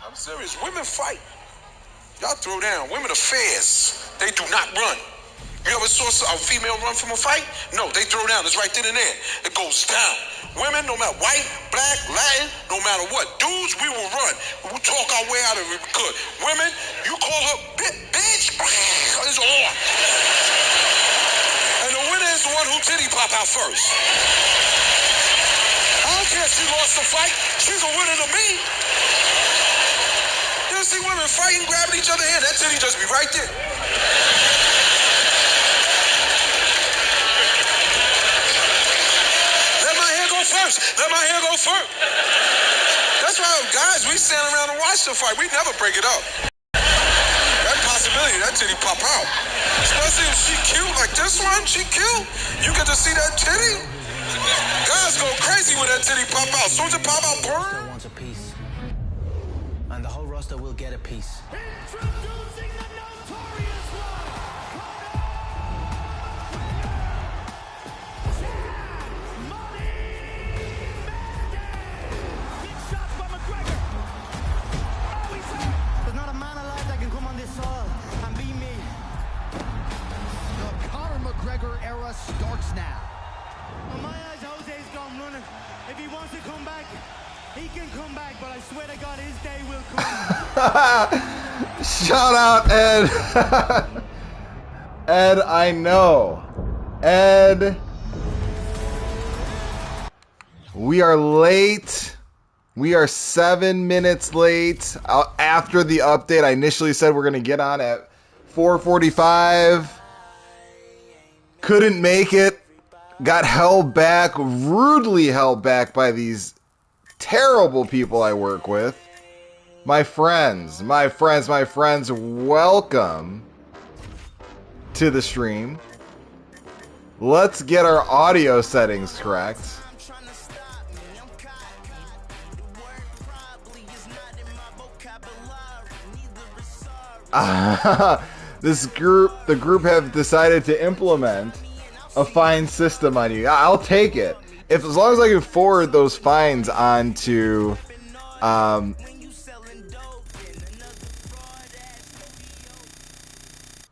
I'm serious. Women fight. Y'all throw down. Women are fierce. They do not run. You ever saw a female run from a fight? No, they throw down. It's right then and there. It goes down. Women, no matter white, black, Latin, no matter what. Dudes, we will run. We will talk our way out of it if we could. Women, you call her bitch, it's on. And the winner is the one who titty pop out first. I don't care if she lost the fight. She's a winner to me. You see women fighting, grabbing each other hand. That titty just be right there. Let my hair go first. That's why, guys, we stand around and watch the fight. We never break it up. That possibility, that titty pop out. Especially if she cute like this one, she cute. You get to see that titty. Guys go crazy when that titty pop out. As soon as it pop out, burn. Wants a piece. And the whole roster will get a piece. Introducing the notorious one. There's not a man alive that can come on this soil and beat me. The Conor McGregor era starts now. On my eyes, Jose's gone running. If he wants to come back, he can come back, but I swear to God, his day will come. Shout out, Ed. Ed, I know. Ed. We are late. We are 7 minutes late. After the update, I initially said we're going to get on at 4:45. Couldn't make it. Got held back, rudely held back by these terrible people I work with. My friends, welcome to the stream. Let's get our audio settings correct. The group have decided to implement a fine system on you. I'll take it. As long as I can forward those fines onto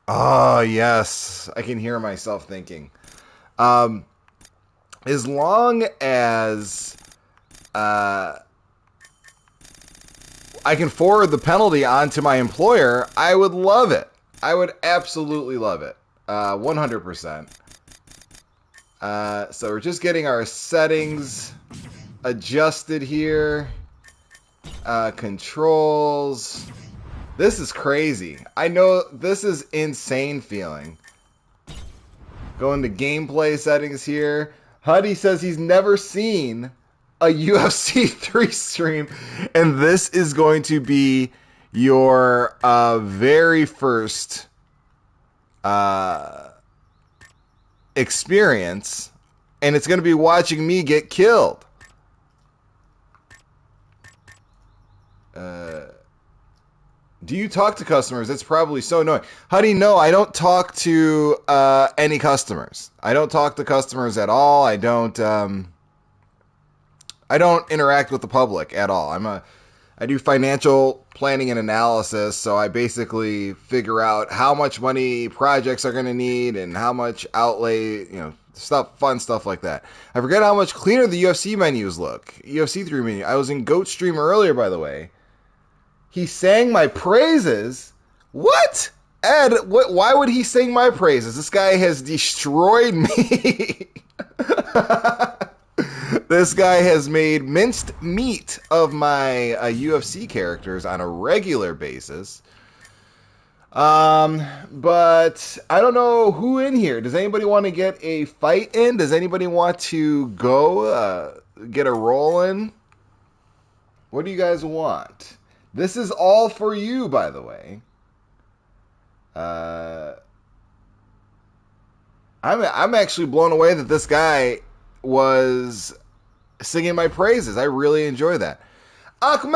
oh yes, I can hear myself thinking. As long as I can forward the penalty onto my employer, I would love it. I would absolutely love it. 100%. So we're just getting our settings adjusted here. Controls. This is crazy. I know this is insane feeling. Going to gameplay settings here. Huddy says he's never seen a UFC 3 stream, and this is going to be your very first experience, and it's going to be watching me get killed. Do you talk to customers? It's probably so annoying. How do you know? I don't talk to any customers. I don't talk to customers at all. I don't interact with the public at all. I do financial planning and analysis, so I basically figure out how much money projects are going to need and how much outlay, fun stuff like that. I forget how much cleaner the UFC menus look. UFC 3 menu. I was in Goat Stream earlier, by the way. He sang my praises. What? Ed, why would he sing my praises? This guy has destroyed me. This guy has made minced meat of my UFC characters on a regular basis. But I don't know who in here. Does anybody want to get a fight in? Does anybody want to go get a roll in? What do you guys want? This is all for you, by the way. I'm actually blown away that this guy was singing my praises. I really enjoy that. Ahmed!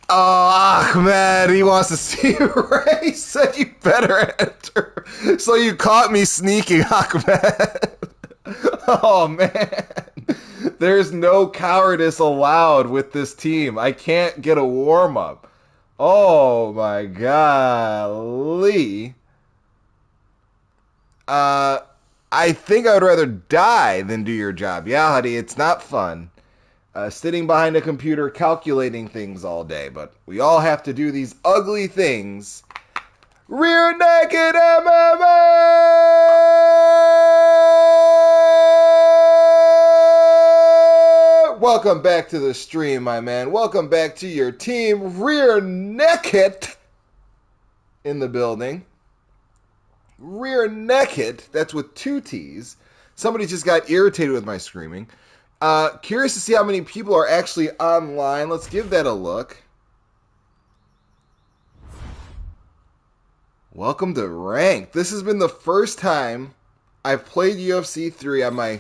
Oh, Ahmed, he wants to see you race. Said you better enter. So you caught me sneaking, Ahmed. Oh, man. There's no cowardice allowed with this team. I can't get a warm-up. Oh, my golly. I think I would rather die than do your job. Yeah, honey, it's not fun. Sitting behind a computer calculating things all day, but we all have to do these ugly things. Rear naked MMA! Welcome back to the stream, my man. Welcome back to your team. Rear naked in the building. Rear naked. That's with 2 T's. Somebody just got irritated with my screaming. Curious to see how many people are actually online. Let's give that a look. Welcome to Ranked. This has been the first time I've played UFC 3 on my...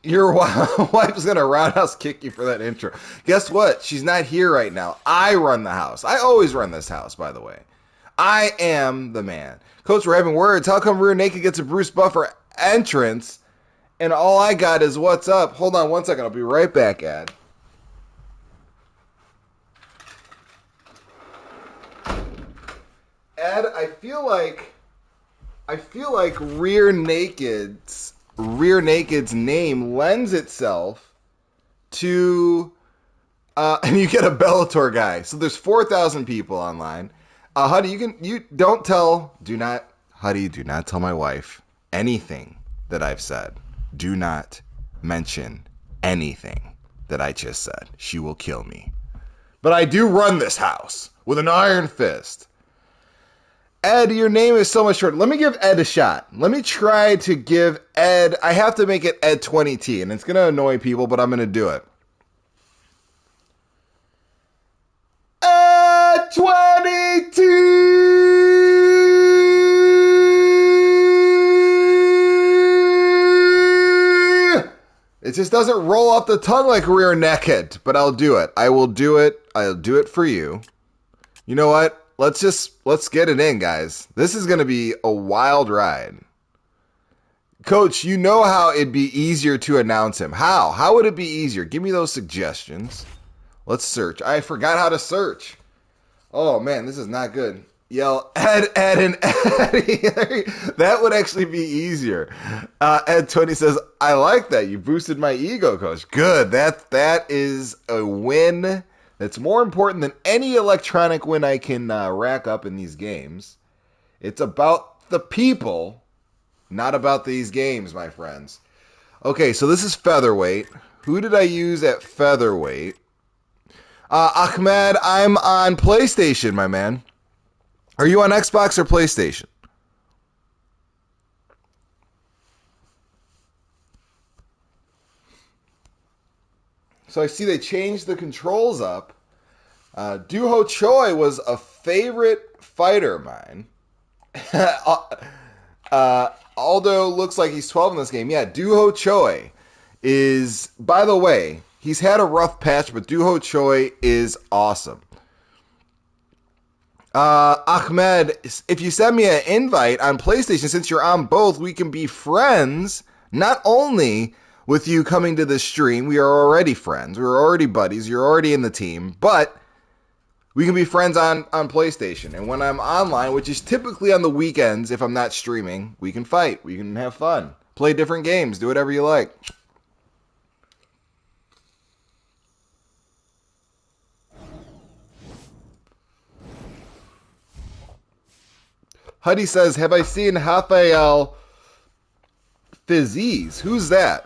Your wife's going to roundhouse kick you for that intro. Guess what? She's not here right now. I run the house. I always run this house, by the way. I am the man. Coach, we're having words. How come Rear Naked gets a Bruce Buffer entrance? And all I got is what's up. Hold on one second. I'll be right back, Ed. Ed, I feel like Rear Naked's name lends itself to and you get a Bellator guy. So there's 4,000 people online. Huddy, do not tell my wife anything that I've said. Do not mention anything that I just said. She will kill me. But I do run this house with an iron fist. Ed, your name is so much shorter. Let me give Ed a shot. Let me try to give Ed... I have to make it Ed 20T, and it's going to annoy people, but I'm going to do it. Ed 20T! It just doesn't roll off the tongue like Rear Naked, but I'll do it. I will do it. I'll do it for you. You know what? Let's get it in, guys. This is going to be a wild ride. Coach, you know how it'd be easier to announce him. How? How would it be easier? Give me those suggestions. Let's search. I forgot how to search. Oh, man, this is not good. Yell, Ed, and Eddie. That would actually be easier. Ed 20 says, I like that. You boosted my ego, Coach. Good. That is a win. That's more important than any electronic win I can rack up in these games. It's about the people, not about these games, my friends. Okay, so this is featherweight. Who did I use at featherweight? Ahmed, I'm on PlayStation, my man. Are you on Xbox or PlayStation? So I see they changed the controls up. Duho Choi was a favorite fighter of mine. Aldo looks like he's 12 in this game. Yeah, Duho Choi is, by the way, he's had a rough patch, but Duho Choi is awesome. Ahmed, if you send me an invite on PlayStation, since you're on both, we can be friends. Not only with you coming to the stream, we are already friends. We're already buddies. You're already in the team. But we can be friends on PlayStation. And when I'm online, which is typically on the weekends if I'm not streaming, we can fight. We can have fun. Play different games. Do whatever you like. Huddy says, have I seen Rafael Fiziev? Who's that?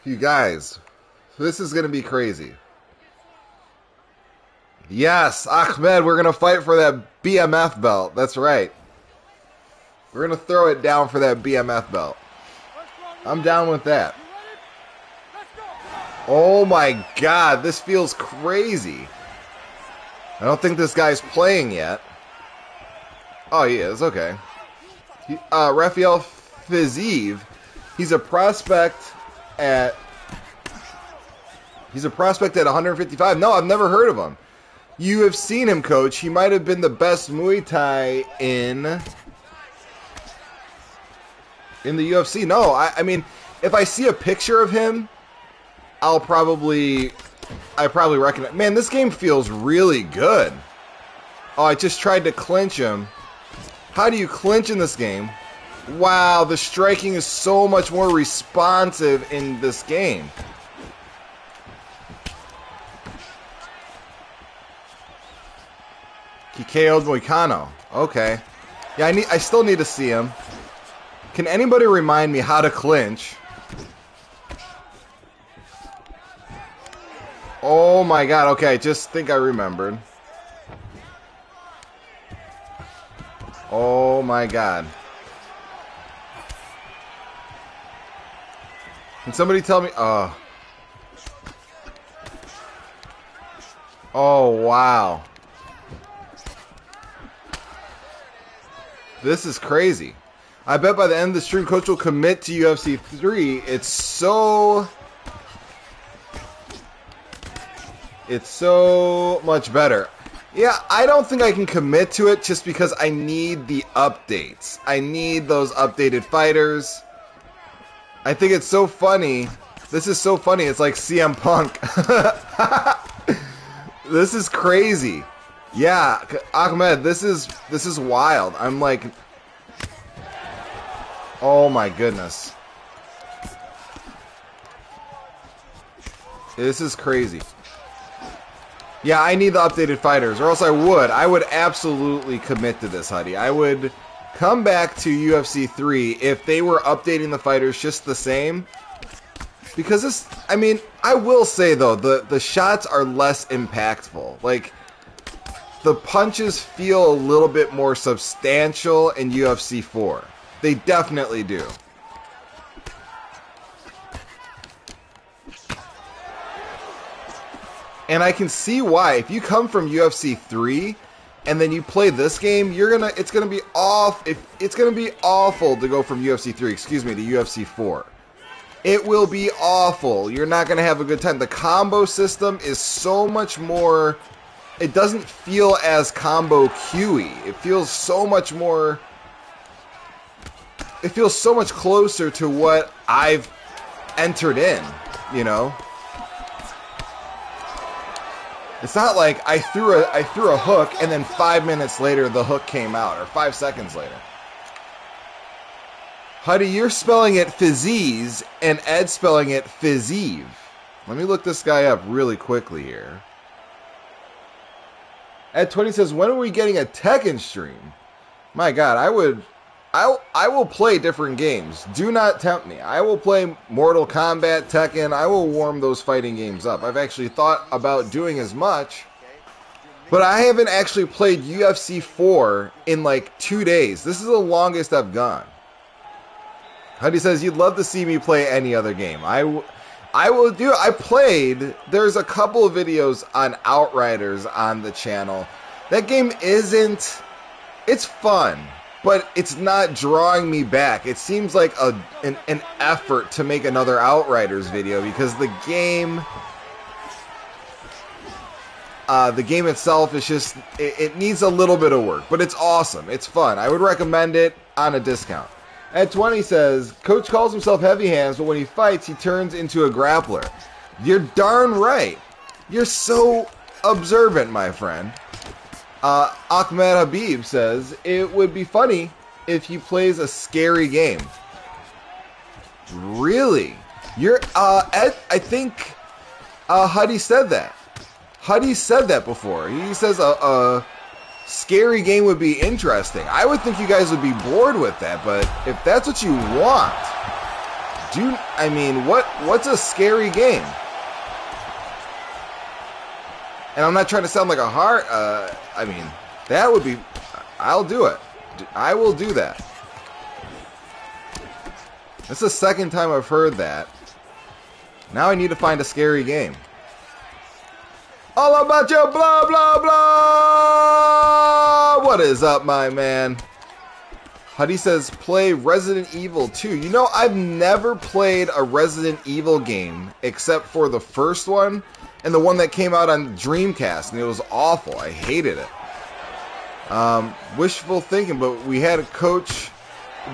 You guys, this is going to be crazy. Yes, Ahmed, we're going to fight for that BMF belt. That's right. We're going to throw it down for that BMF belt. I'm down with that. Oh my God, this feels crazy. I don't think this guy's playing yet. Oh, he is. Okay. Rafael Fiziev. He's a prospect at 155. No, I've never heard of him. You have seen him, Coach. He might have been the best Muay Thai in In the UFC? No, I mean, if I see a picture of him, I probably recognize. Man, this game feels really good. Oh, I just tried to clinch him. How do you clinch in this game? Wow, the striking is so much more responsive in this game. He KO'd Moicano. Okay. Yeah, I still need to see him. Can anybody remind me how to clinch? Oh my god, okay, I just think I remembered. Oh my god. Can somebody tell me? Oh wow. This is crazy. I bet by the end of the stream, Coach will commit to UFC 3. It's so much better. Yeah, I don't think I can commit to it just because I need the updates. I need those updated fighters. I think it's so funny. This is so funny. It's like CM Punk. This is crazy. Yeah, Ahmed, this is wild. I'm like, oh my goodness. This is crazy. Yeah, I need the updated fighters, or else I would absolutely commit to this, Huddy. I would come back to UFC 3 if they were updating the fighters just the same. Because this, I mean, I will say though, the shots are less impactful. Like, the punches feel a little bit more substantial in UFC 4. They definitely do. And I can see why. If you come from UFC 3 and then you play this game, it's gonna be awful to go from UFC 3, to UFC 4. It will be awful. You're not gonna have a good time. The combo system is so much more. It doesn't feel as combo Q-y. It feels so much more. It feels so much closer to what I've entered in, you know? It's not like I threw a hook and then 5 minutes later the hook came out, or 5 seconds later. Huddy, you're spelling it Fizziz and Ed's spelling it Fizziv. Let me look this guy up really quickly here. Ed20 says, when are we getting a Tekken stream? My God, I will play different games. Do not tempt me. I will play Mortal Kombat, Tekken. I will warm those fighting games up. I've actually thought about doing as much, but I haven't actually played UFC 4 in like 2 days. This is the longest I've gone. Huddy says, you'd love to see me play any other game. I will do it. I played. There's a couple of videos on Outriders on the channel. That game isn't. It's fun, but it's not drawing me back. It seems like an effort to make another Outriders video because the game itself is just. It needs a little bit of work, but it's awesome. It's fun. I would recommend it on a discount. Ed20 says, Coach calls himself heavy hands, but when he fights, he turns into a grappler. You're darn right. You're so observant, my friend. Ahmed Habib says, it would be funny if he plays a scary game. Really? Ed, I think Huddy said that. Huddy said that before. He says a scary game would be interesting. I would think you guys would be bored with that, but if that's what you want, what's a scary game? And I'm not trying to sound like a heart. That would be. I'll do it. I will do that. That's the second time I've heard that. Now I need to find a scary game. All about your blah, blah, blah! What is up, my man? Huddy says, play Resident Evil 2. You know, I've never played a Resident Evil game except for the first one and the one that came out on Dreamcast, and it was awful. I hated it. Wishful thinking, but we had a coach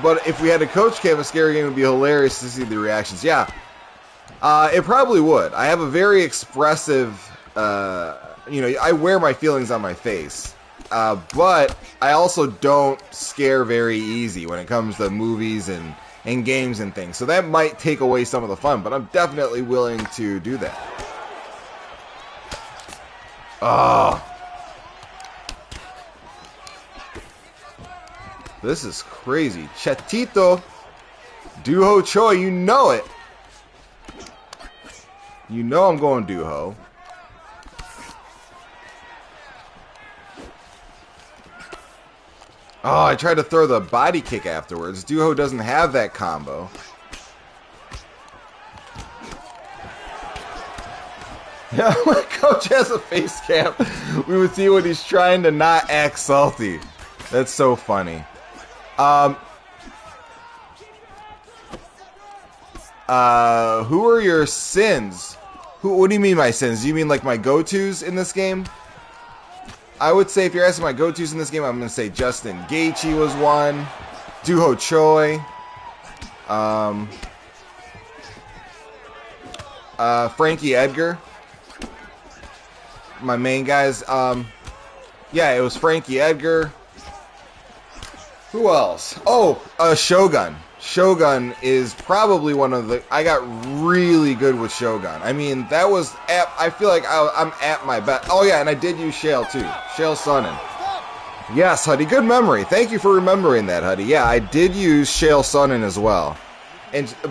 But if we had a coach cam, a scary game would be hilarious to see the reactions. Yeah, it probably would. I have a very expressive, I wear my feelings on my face. But I also don't scare very easy when it comes to movies and games and things. So that might take away some of the fun, but I'm definitely willing to do that. Oh. This is crazy. Chetito. Duho Choi, you know it. You know I'm going Duho. Oh, I tried to throw the body kick afterwards. Duho doesn't have that combo. Yeah, my coach has a face cam. We would see when he's trying to not act salty. That's so funny. Who are your sins? What do you mean my sins? Do you mean like my go-tos in this game? I would say if you're asking my go-tos in this game, I'm going to say Justin Gaethje was one. Duho Choi. Frankie Edgar. My main guys. Yeah, it was Frankie Edgar. Who else? Oh, Shogun. Shogun is probably one of the... I got really good with Shogun. I mean, that was... I feel like I'm at my best. Oh, yeah, and I did use Shale, too. Shale Sonnen. Yes, Huddy, good memory. Thank you for remembering that, Huddy. Yeah, I did use Shale Sonnen as well.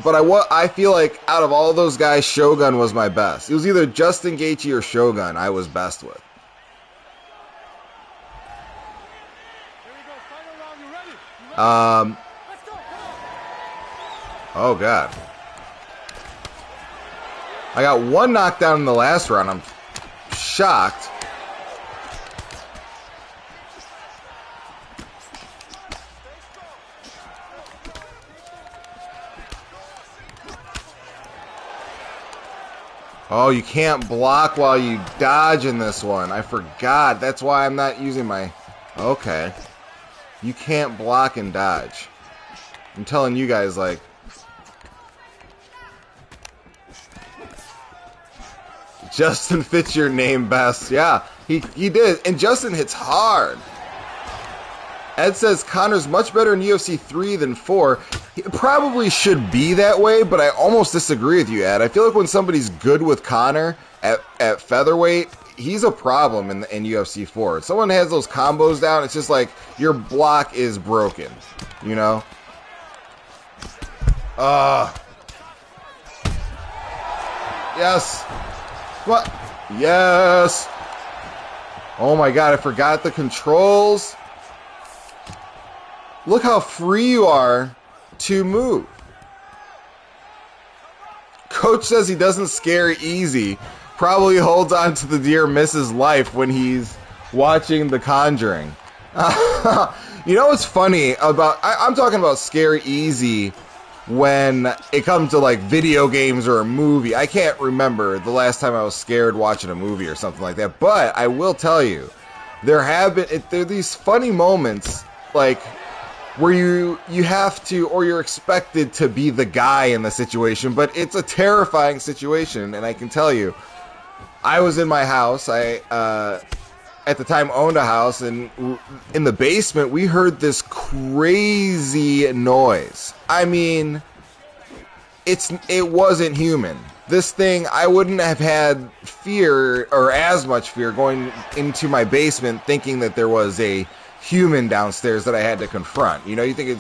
But I feel like out of all those guys, Shogun was my best. It was either Justin Gaethje or Shogun I was best with. Oh, God. I got one knockdown in the last round. I'm shocked. Oh, you can't block while you dodge in this one. I forgot. That's why I'm not using my... Okay. You can't block and dodge. I'm telling you guys, like... Justin fits your name best. Yeah, he did. And Justin hits hard. Ed says Conor's much better in UFC 3 than 4. It probably should be that way, but I almost disagree with you, Ed. I feel like when somebody's good with Conor at featherweight, he's a problem in UFC 4. If someone has those combos down, it's just like your block is broken, you know? Yes. What? Yes. Oh my God, I forgot the controls. Look how free you are to move. Coach says he doesn't scare easy. Probably holds on to the dear Mrs. Life when he's watching The Conjuring. You know what's funny about... I'm talking about scare easy when it comes to like video games or a movie. I can't remember the last time I was scared watching a movie or something like that. But I will tell you, there are these funny moments like where you have to, or you're expected to be the guy in the situation, but it's a terrifying situation. And I can tell you, I was in my house. I at the time owned a house, and in the basement we heard this crazy noise. I mean, it wasn't human. This thing, I wouldn't have had fear, or as much fear, going into my basement thinking that there was a human downstairs that I had to confront. You know, you think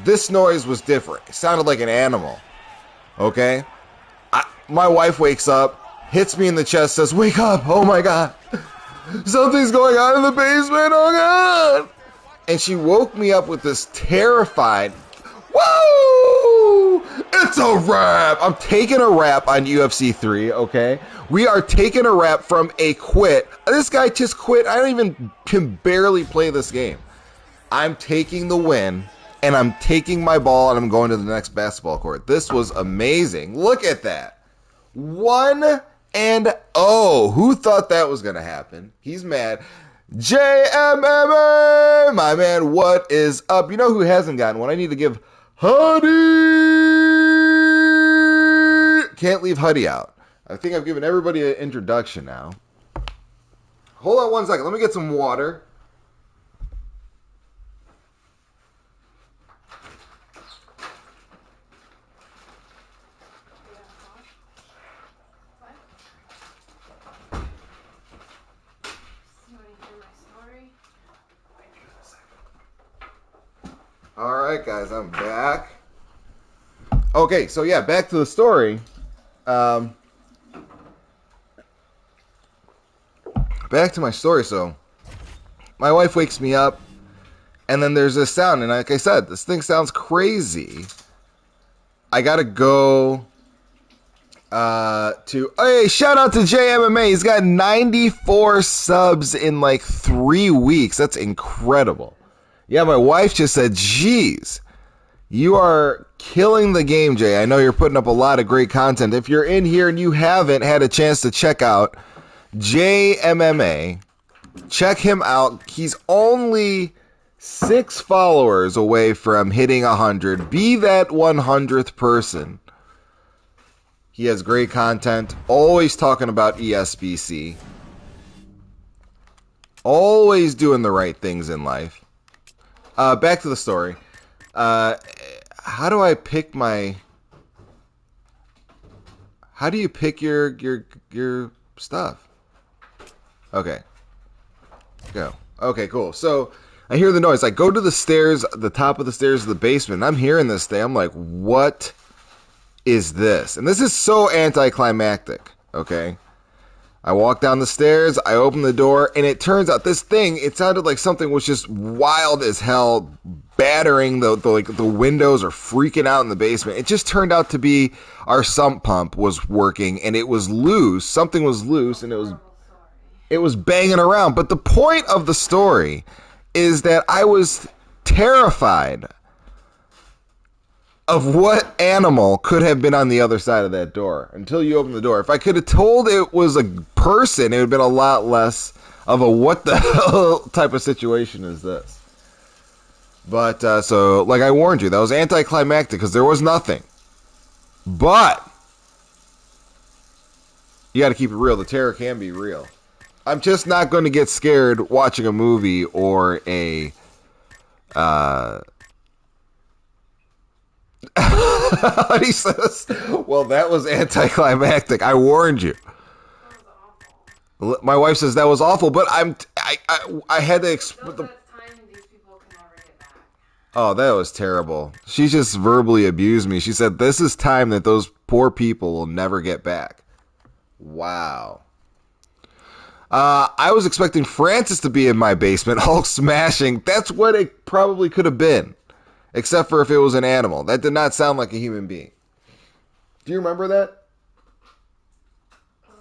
this noise was different. It sounded like an animal. Okay? My wife wakes up, hits me in the chest, says, "Wake up! Oh my God! Something's going on in the basement! Oh God!" And she woke me up with this terrified, "Whoa! It's a wrap!" I'm taking a wrap on UFC 3, okay? We are taking a wrap from a quit. This guy just quit. I can barely play this game. I'm taking the win, and I'm taking my ball, and I'm going to the next basketball court. This was amazing. Look at that. 1-0. Who thought that was going to happen? He's mad. JMMA, my man, what is up? You know who hasn't gotten one? I need to give Huddy. Can't leave Huddy out. I think I've given everybody an introduction now. Hold on one second. Let me get some water. All right, guys, I'm back. Okay, so yeah, back to the story. Back to my story. So, my wife wakes me up, and then there's this sound, and like I said, this thing sounds crazy. I gotta go hey, shout out to JMMA. He's got 94 subs in like 3 weeks. That's incredible. Yeah, my wife just said, geez, you are killing the game, Jay. I know you're putting up a lot of great content. If you're in here and you haven't had a chance to check out JMMA, check him out. He's only 6 followers away from hitting 100. Be that 100th person. He has great content, always talking about ESBC, always doing the right things in life. Back to the story. How do I pick my... How do you pick your stuff? Okay. Go. Okay, cool. So, I hear the noise. I go to the stairs, the top of the stairs of the basement, and I'm hearing this thing. I'm like, what is this? And this is so anticlimactic, okay? I walk down the stairs, I open the door, and it turns out this thing, it sounded like something was just wild as hell, battering the windows or freaking out in the basement. It just turned out to be our sump pump was working, and it was loose. Something was loose, and it was banging around. But the point of the story is that I was terrified of what animal could have been on the other side of that door until you open the door. If I could have told it was a person, it would have been a lot less of a what the hell type of situation is this. But, so, like I warned you, that was anticlimactic because there was nothing. But, you got to keep it real. The terror can be real. I'm just not going to get scared watching a movie or a, he says, well, that was anticlimactic. I warned you. My wife says that was awful, but I had to explain. Oh, that was terrible. She just verbally abused me. She said, this is time that those poor people will never get back. Wow. I was expecting Francis to be in my basement, Hulk smashing. That's what it probably could have been. Except for if it was an animal. That did not sound like a human being. Do you remember that? No.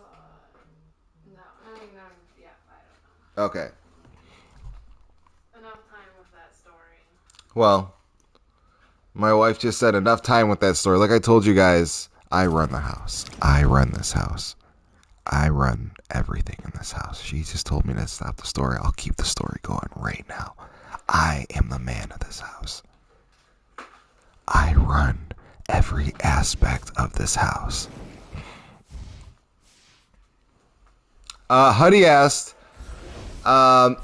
Yeah, I don't know. Okay. Enough time with that story. Well, my wife just said enough time with that story. Like I told you guys, I run the house. I run this house. I run everything in this house. She just told me to stop the story. I'll keep the story going right now. I am the man of this house. I run every aspect of this house. Huddy asked, oh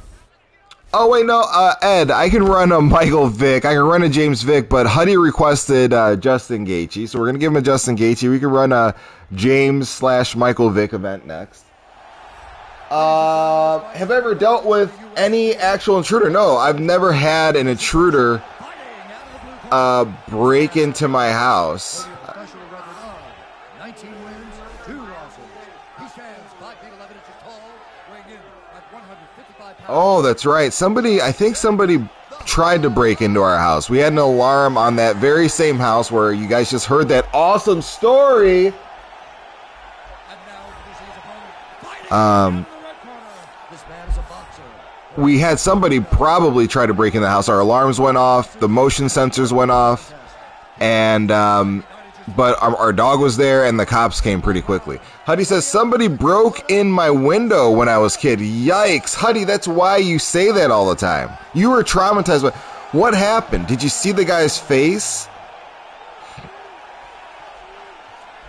wait, no, Ed, I can run a Michael Vick. I can run a James Vick, but Huddy requested Justin Gaethje, so we're gonna give him a Justin Gaethje. We can run a James/Michael Vick event next. Have I ever dealt with any actual intruder? No, I've never had an intruder break into my house. 19 wins, 2 losses. He stands 5 feet 11 inches tall, weighing in at 155 pounds. Oh, that's right. I think somebody tried to break into our house. We had an alarm on that very same house where you guys just heard that awesome story. We had somebody probably try to break in the house. Our alarms went off, the motion sensors went off, and but our dog was there and the cops came pretty quickly. Huddy says, somebody broke in my window when I was a kid. Yikes. Huddy, that's why you say that all the time. You were traumatized. What happened? Did you see the guy's face?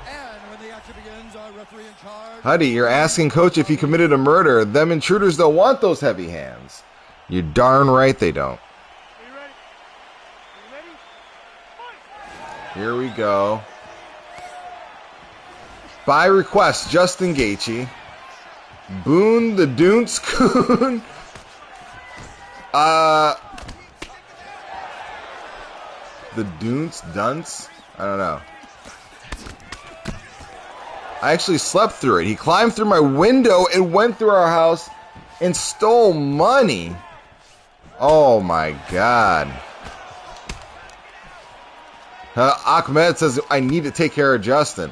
And when the action begins, our referee in charge. Huddy, you're asking Coach if he committed a murder. Them intruders don't want those heavy hands. You're darn right they don't. Here we go. By request, Justin Gaethje. Boone the Doonce Coon. The Dunce? I don't know. I actually slept through it. He climbed through my window and went through our house and stole money. Oh my God. Ahmed says, I need to take care of Justin.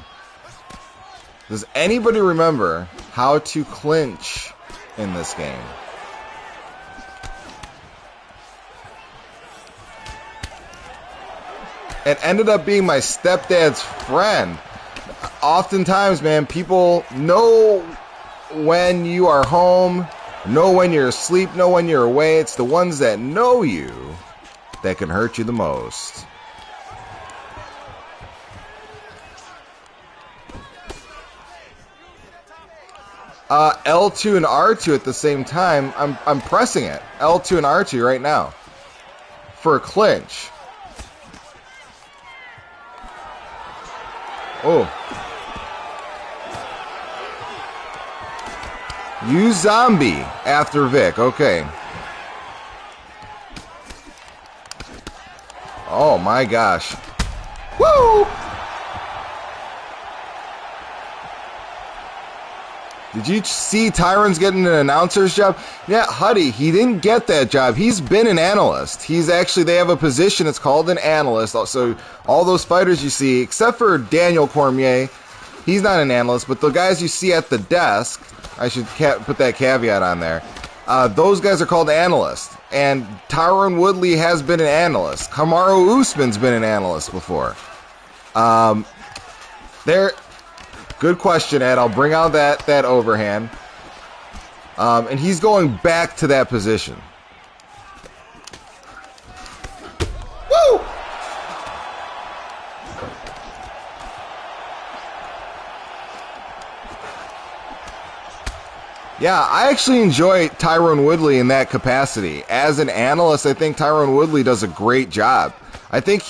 Does anybody remember how to clinch in this game? It ended up being my stepdad's friend. Oftentimes, man, people know when you are home, know when you're asleep, know when you're away. It's the ones that know you that can hurt you the most. L2 and R2 at the same time. I'm pressing it. L2 and R2 right now for a clinch. Oh. Use zombie after Vic. Okay. Oh my gosh. Woo! Did you see Tyron's getting an announcer's job? Yeah, Huddy, he didn't get that job. He's been an analyst. He's actually, they have a position, it's called an analyst. So all those fighters you see, except for Daniel Cormier, he's not an analyst, but the guys you see at the desk, I should put that caveat on there, those guys are called analysts. And Tyron Woodley has been an analyst. Kamaru Usman's been an analyst before. Good question, Ed. I'll bring out that overhand. And he's going back to that position. Woo! Yeah, I actually enjoy Tyron Woodley in that capacity. As an analyst, I think Tyron Woodley does a great job. I think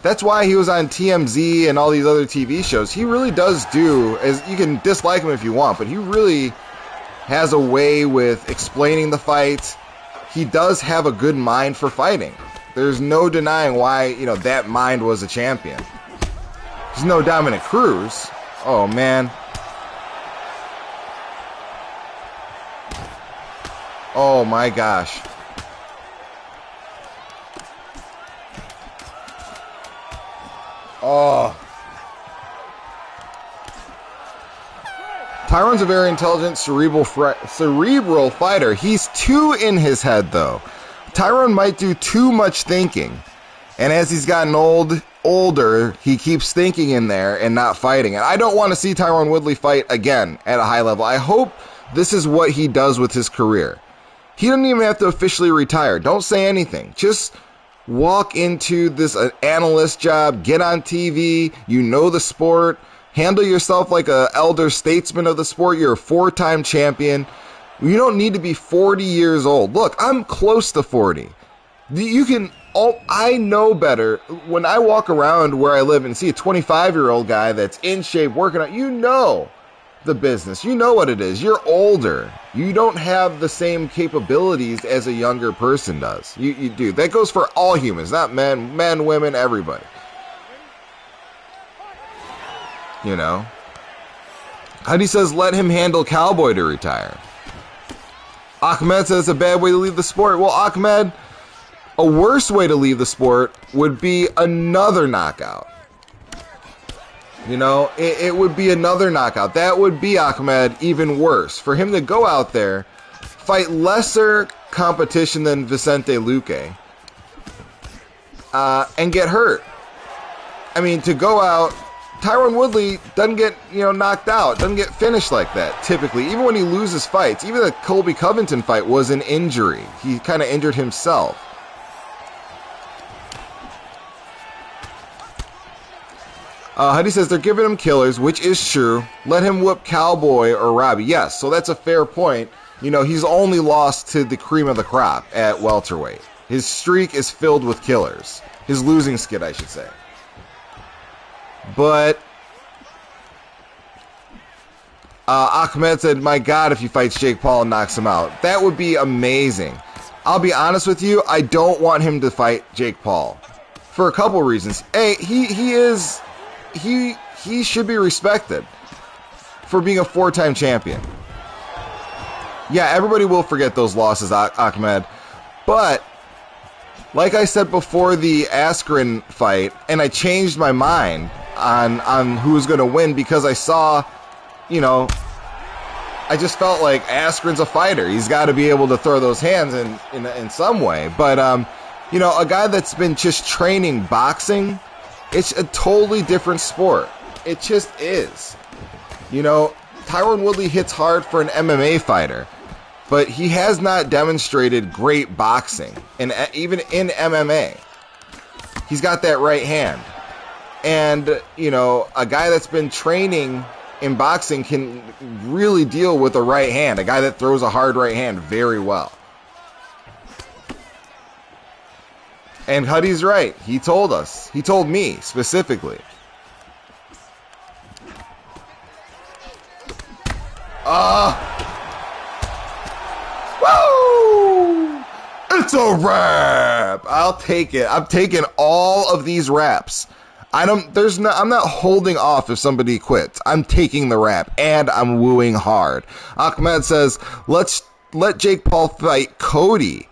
that's why he was on TMZ and all these other TV shows. He really does as you can dislike him if you want, but he really has a way with explaining the fight. He does have a good mind for fighting. There's no denying why, that mind was a champion. There's no Dominic Cruz. Oh, man. Oh, my gosh. Oh. Tyron's a very intelligent, cerebral fighter. He's too in his head, though. Tyron might do too much thinking. And as he's gotten older, he keeps thinking in there and not fighting. And I don't want to see Tyron Woodley fight again at a high level. I hope this is what he does with his career. He doesn't even have to officially retire. Don't say anything. Just walk into this analyst job, get on TV, you know the sport, handle yourself like an elder statesman of the sport. You're a 4-time champion. You don't need to be 40 years old. Look, I'm close to 40. I know better. When I walk around where I live and see a 25-year-old guy that's in shape, working out, you know the business. You know what it is. You're older. You don't have the same capabilities as a younger person does. You do. That goes for all humans, not men, women, everybody. Huddy says, let him handle Cowboy to retire. Ahmed says, a bad way to leave the sport. Well, Ahmed, a worse way to leave the sport would be another knockout. It would be another knockout. That would be, Ahmed, even worse. For him to go out there, fight lesser competition than Vicente Luque, and get hurt. I mean, to go out, Tyron Woodley doesn't get, knocked out, doesn't get finished like that, typically. Even when he loses fights, even the Colby Covington fight was an injury. He kind of injured himself. Huddy says they're giving him killers, which is true. Let him whoop Cowboy or Robbie. Yes, so that's a fair point. He's only lost to the cream of the crop at welterweight. His streak is filled with killers. His losing skid, I should say. But Ahmed said, my God, if he fights Jake Paul and knocks him out. That would be amazing. I'll be honest with you, I don't want him to fight Jake Paul. For a couple reasons. A, he should be respected for being a 4-time champion. Yeah, everybody will forget those losses, Ahmed. But, like I said before the Askren fight, and I changed my mind on who was going to win because I saw, I just felt like Askren's a fighter. He's got to be able to throw those hands in some way. But, a guy that's been just training boxing, it's a totally different sport. It just is. Tyron Woodley hits hard for an MMA fighter, but he has not demonstrated great boxing, and even in MMA. He's got that right hand. And, a guy that's been training in boxing can really deal with a right hand, a guy that throws a hard right hand very well. And Huddy's right. He told us. He told me specifically. Woo! It's a wrap. I'll take it. I'm taking all of these wraps. I'm not holding off if somebody quits. I'm taking the wrap, and I'm wooing hard. Ahmed says, let's let Jake Paul fight Cody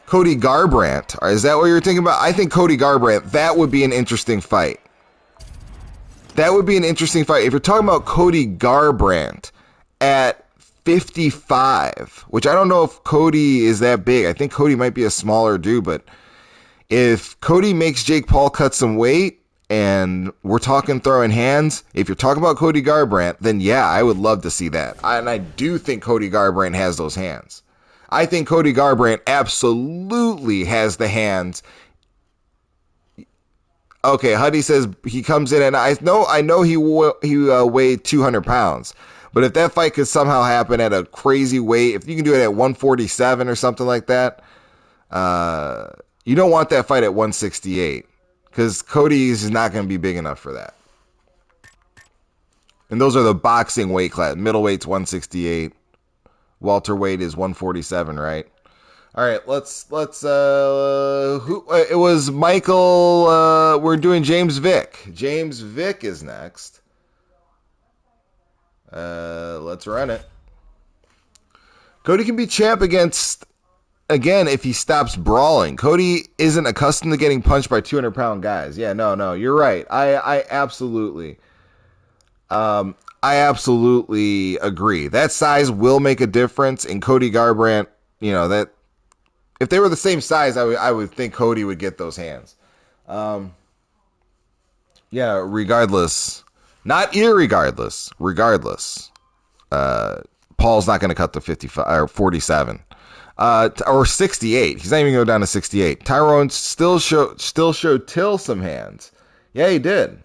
Garbrandt. Is that what you're thinking about? I think Cody Garbrandt, that would be an interesting fight. That would be an interesting fight. If you're talking about Cody Garbrandt at 55, which I don't know if Cody is that big. I think Cody might be a smaller dude, but if Cody makes Jake Paul cut some weight and we're talking throwing hands, if you're talking about Cody Garbrandt, then yeah, I would love to see that. And I do think Cody Garbrandt has those hands. I think Cody Garbrandt absolutely has the hands. Okay, Huddy says he comes in, and I know he weighed 200 pounds. But if that fight could somehow happen at a crazy weight, if you can do it at 147 or something like that, you don't want that fight at 168 because Cody's not going to be big enough for that. And those are the boxing weight class. Middleweight's 168. Welterweight is 147, right? All right, let's it was Michael, we're doing James Vick. James Vick is next. Let's run it. Cody can be champ again if he stops brawling. Cody isn't accustomed to getting punched by 200-pound guys. Yeah, no, you're right. I absolutely agree. That size will make a difference. In Cody Garbrandt, that if they were the same size, I would think Cody would get those hands. Yeah, regardless, not irregardless, regardless. Paul's not going to cut the 55 or 47. Or 68. He's not even going to go down to 68. Tyrone still showed Till some hands. Yeah, he did.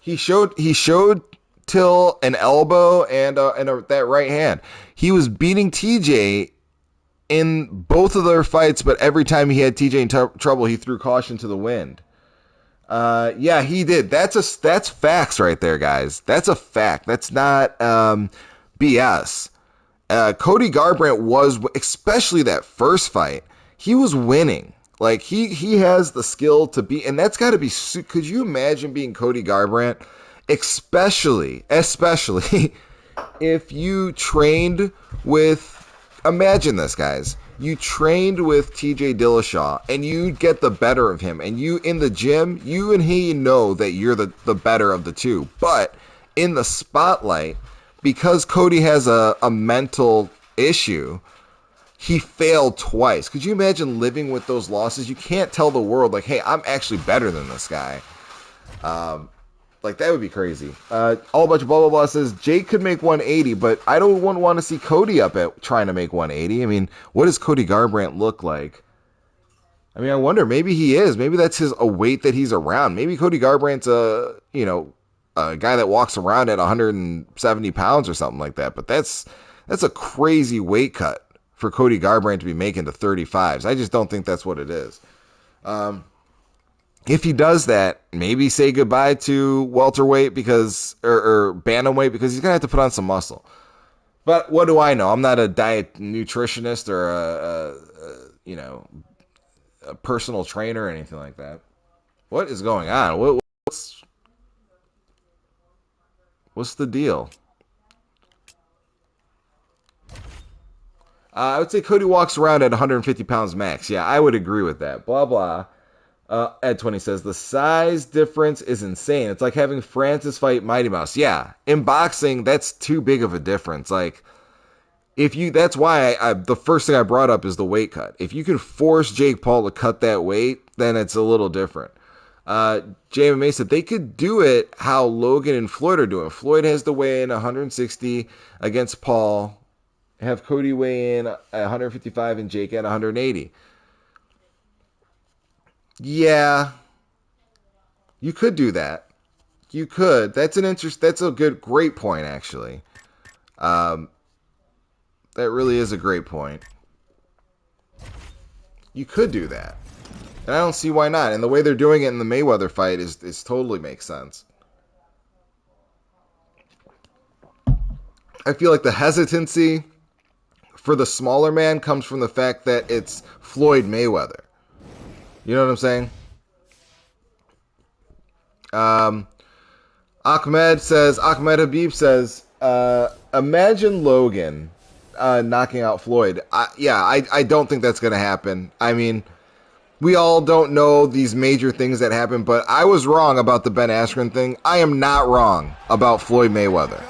He showed Till an elbow and that right hand. He was beating TJ in both of their fights, but every time he had TJ in trouble, he threw caution to the wind. Yeah, he did. That's facts right there, guys. That's a fact. That's not BS. Cody Garbrandt was, especially that first fight, he was winning. Like, he has the skill to be, and that's got to be, could you imagine being Cody Garbrandt? Especially if you trained with, imagine this, guys. You trained with TJ Dillashaw, and you get the better of him, and you, in the gym, you and he know that you're the better of the two. But in the spotlight, because Cody has a mental issue, he failed twice. Could you imagine living with those losses? You can't tell the world, like, hey, I'm actually better than this guy. Like, that would be crazy. All a bunch of blah, blah, blah says, Jake could make 180, but I don't want to see Cody up at trying to make 180. I mean, what does Cody Garbrandt look like? I mean, I wonder, maybe he is. Maybe that's a weight that he's around. Maybe Cody Garbrandt's a guy that walks around at 170 pounds or something like that. But that's a crazy weight cut for Cody Garbrandt to be making to 35s. I just don't think that's what it is. If he does that, maybe say goodbye to welterweight or bantamweight, because he's going to have to put on some muscle. But what do I know? I'm not a diet nutritionist or a personal trainer or anything like that. What is going on? What's the deal? I would say Cody walks around at 150 pounds max. Yeah, I would agree with that. Blah, blah. Ed20 says, the size difference is insane. It's like having Francis fight Mighty Mouse. Yeah, in boxing, that's too big of a difference. Like, that's why the first thing I brought up is the weight cut. If you can force Jake Paul to cut that weight, then it's a little different. JMMA said they could do it how Logan and Floyd are doing. Floyd has to weigh in 160 against Paul, have Cody weigh in at 155 and Jake at 180. Yeah, you could do that. You could. That's a great point, actually. That really is a great point. You could do that. And I don't see why not. And the way they're doing it in the Mayweather fight is totally makes sense. I feel like the hesitancy for the smaller man comes from the fact that it's Floyd Mayweather. You know what I'm saying? Ahmed Habib says, imagine Logan knocking out Floyd. I don't think that's going to happen. I mean, we all don't know these major things that happen, but I was wrong about the Ben Askren thing. I am not wrong about Floyd Mayweather.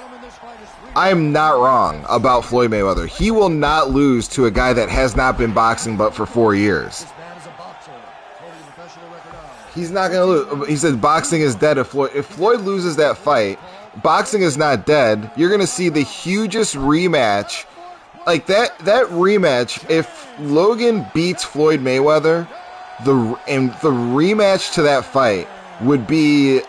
I am not wrong about Floyd Mayweather. He will not lose to a guy that has not been boxing but for 4 years. He's not going to lose. He said boxing is dead. If Floyd loses that fight, boxing is not dead. You're going to see the hugest rematch. Like that rematch, if Logan beats Floyd Mayweather, the rematch to that fight would be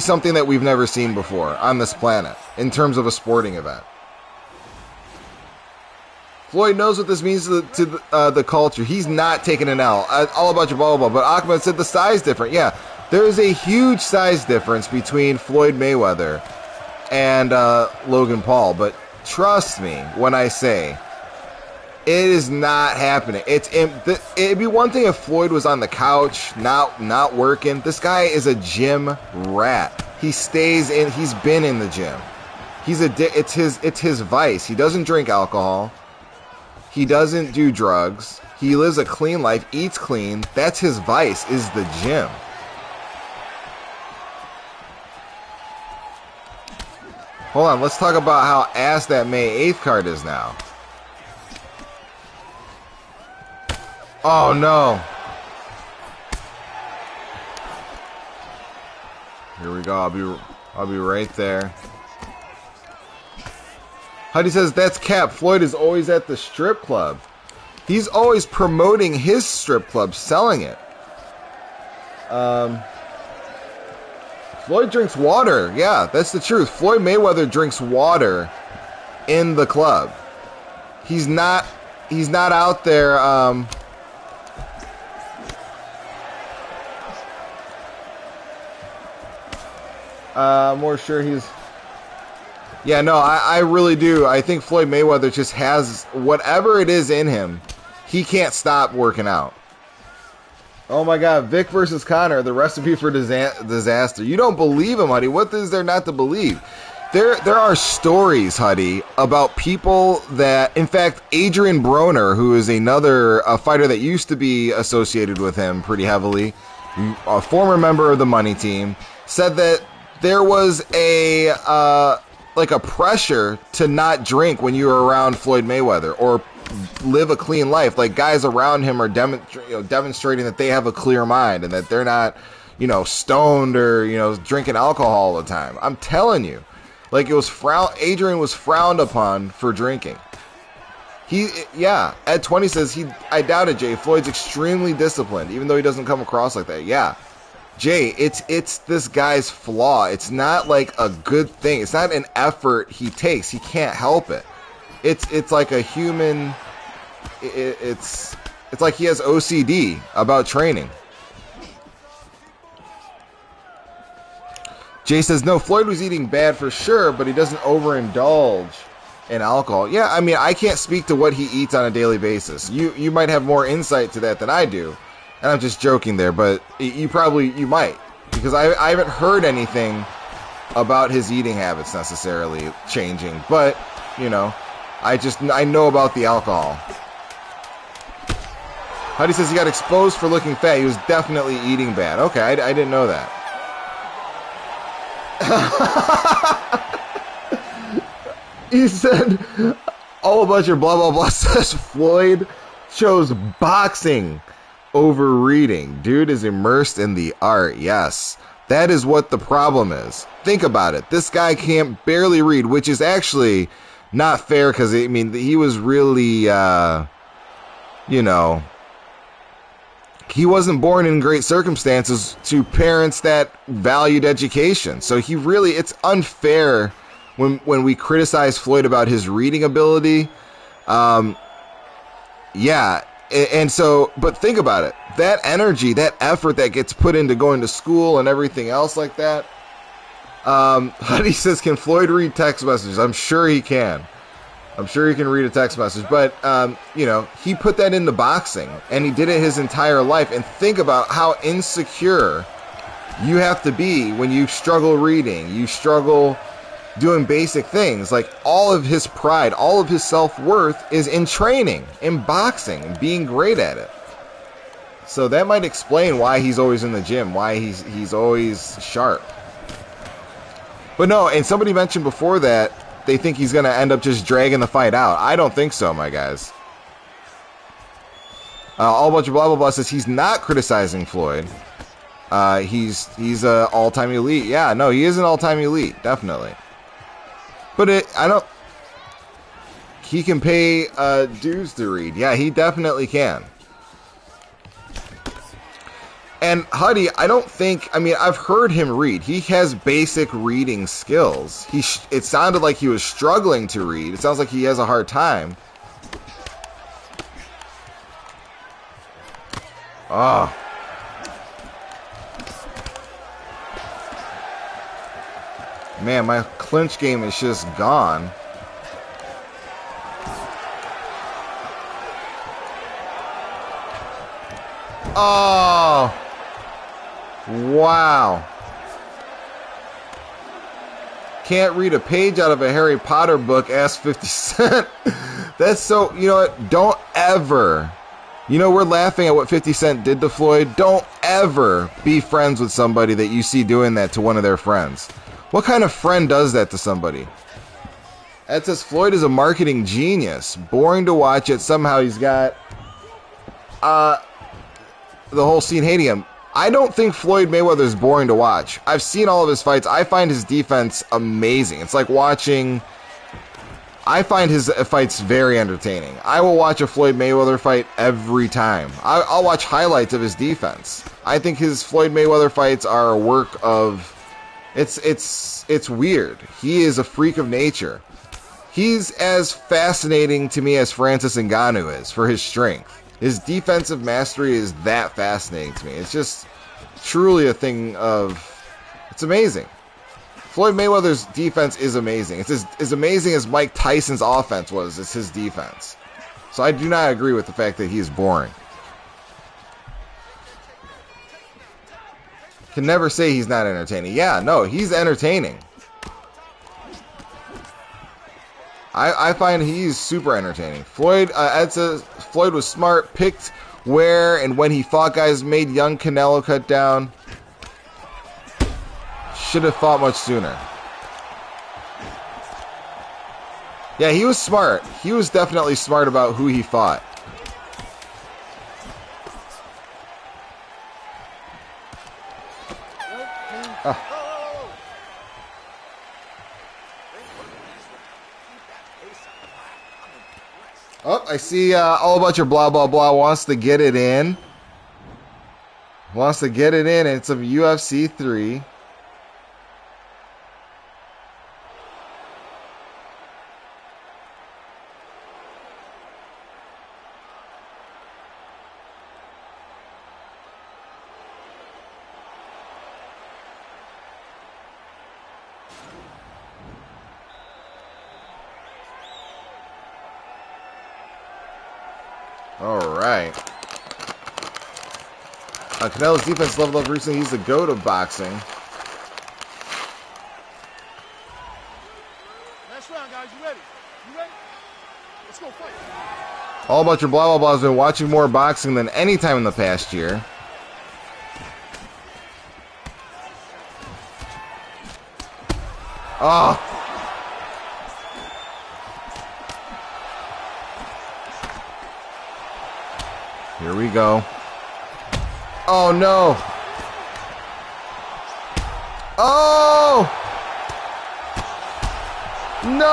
something that we've never seen before on this planet in terms of a sporting event. Floyd knows what this means to the culture. He's not taking an L. All about your blah, blah, blah. But Ahmed said the size difference. Yeah, there is a huge size difference between Floyd Mayweather and Logan Paul. But trust me when I say it is not happening. It'd be one thing if Floyd was on the couch, not working. This guy is a gym rat. He stays in. He's been in the gym. It's his vice. He doesn't drink alcohol. He doesn't do drugs. He lives a clean life, eats clean. That's his vice, is the gym. Hold on, let's talk about how ass that May 8th card is now. Oh no. Here we go. I'll be right there. Huddy says, that's cap. Floyd is always at the strip club. He's always promoting his strip club, selling it. Floyd drinks water. Yeah, that's the truth. Floyd Mayweather drinks water in the club. He's not out there. I'm more sure he's... Yeah, no, I really do. I think Floyd Mayweather just has whatever it is in him. He can't stop working out. Oh my God, Vic versus Conor, the recipe for disaster. You don't believe him, Huddy. What is there not to believe? There are stories, Huddy, about people that, in fact, Adrian Broner, who is a fighter that used to be associated with him pretty heavily, a former member of the Money Team, said that there was a pressure to not drink when you were around Floyd Mayweather, or live a clean life. Like, guys around him are demonstrating that they have a clear mind and that they're not, stoned or, drinking alcohol all the time. I'm telling you. Like, Adrian was frowned upon for drinking. Ed 20 says, I doubt it, Jay. Floyd's extremely disciplined, even though he doesn't come across like that. Yeah. Jay, it's this guy's flaw. It's not like a good thing. It's not an effort he takes. He can't help it. It's like a human. It's like he has OCD about training. Jay says, no, Floyd was eating bad for sure, but he doesn't overindulge in alcohol. Yeah, I mean, I can't speak to what he eats on a daily basis. You might have more insight to that than I do. And I'm just joking there, but you might. Because I haven't heard anything about his eating habits necessarily changing. But, I know about the alcohol. Huddy says he got exposed for looking fat. He was definitely eating bad. Okay, I didn't know that. He said, all about your blah, blah, blah says Floyd chose boxing over reading. Dude is immersed in the art. Yes, that is what the problem is. Think about it. This guy can't barely read, which is actually not fair because, he was really, he wasn't born in great circumstances to parents that valued education. So it's unfair when we criticize Floyd about his reading ability. And so, but think about it. That energy, that effort that gets put into going to school and everything else like that. Huddy says, can Floyd read text messages? I'm sure he can. I'm sure he can read a text message. But, he put that into boxing, and he did it his entire life. And think about how insecure you have to be when you struggle reading. You struggle doing basic things. Like, all of his pride, all of his self-worth is in training, in boxing, and being great at it. So that might explain why he's always in the gym, why he's always sharp. But no, and somebody mentioned before that they think he's going to end up just dragging the fight out. I don't think so, my guys. All bunch of blah, blah, blah says he's not criticizing Floyd. He's an all-time elite. Yeah, no, he is an all-time elite, definitely. But he can pay dues to read. Yeah, he definitely can. And Huddy, I don't think, I've heard him read. He has basic reading skills. It sounded like he was struggling to read. It sounds like he has a hard time. Oh. Man, my clinch game is just gone. Oh. Wow. Can't read a page out of a Harry Potter book, ask 50 Cent. That's so, you know what? Don't ever, we're laughing at what 50 Cent did to Floyd. Don't ever be friends with somebody that you see doing that to one of their friends. What kind of friend does that to somebody? That says Floyd is a marketing genius. Boring to watch, yet somehow he's got the whole scene hating him. I don't think Floyd Mayweather is boring to watch. I've seen all of his fights. I find his defense amazing. It's like watching... I find his fights very entertaining. I will watch a Floyd Mayweather fight every time. I'll watch highlights of his defense. I think his Floyd Mayweather fights are a work of... It's weird. He is a freak of nature. He's as fascinating to me as Francis Ngannou is for his strength. His defensive mastery is that fascinating to me. It's just truly a thing of... It's amazing. Floyd Mayweather's defense is amazing. It's as amazing as Mike Tyson's offense was. It's his defense. So I do not agree with the fact that he is boring. Can never say he's not entertaining. Yeah, no, he's entertaining. I find he's super entertaining. Floyd, Ed says Floyd was smart, picked where and when he fought guys, made young Canelo cut down. Should have fought much sooner. Yeah, he was smart. He was definitely smart about who he fought. Oh, I see all about your blah, blah, blah wants to get it in. Wants to get it in. It's a UFC 3. All right. Canelo's defense leveled up recently. He's the GOAT of boxing. Last round, guys. You ready? You ready? Let's go fight. All about your blah, blah, blah has been watching more boxing than any time in the past year. Oh. Here we go. Oh, no. Oh! No!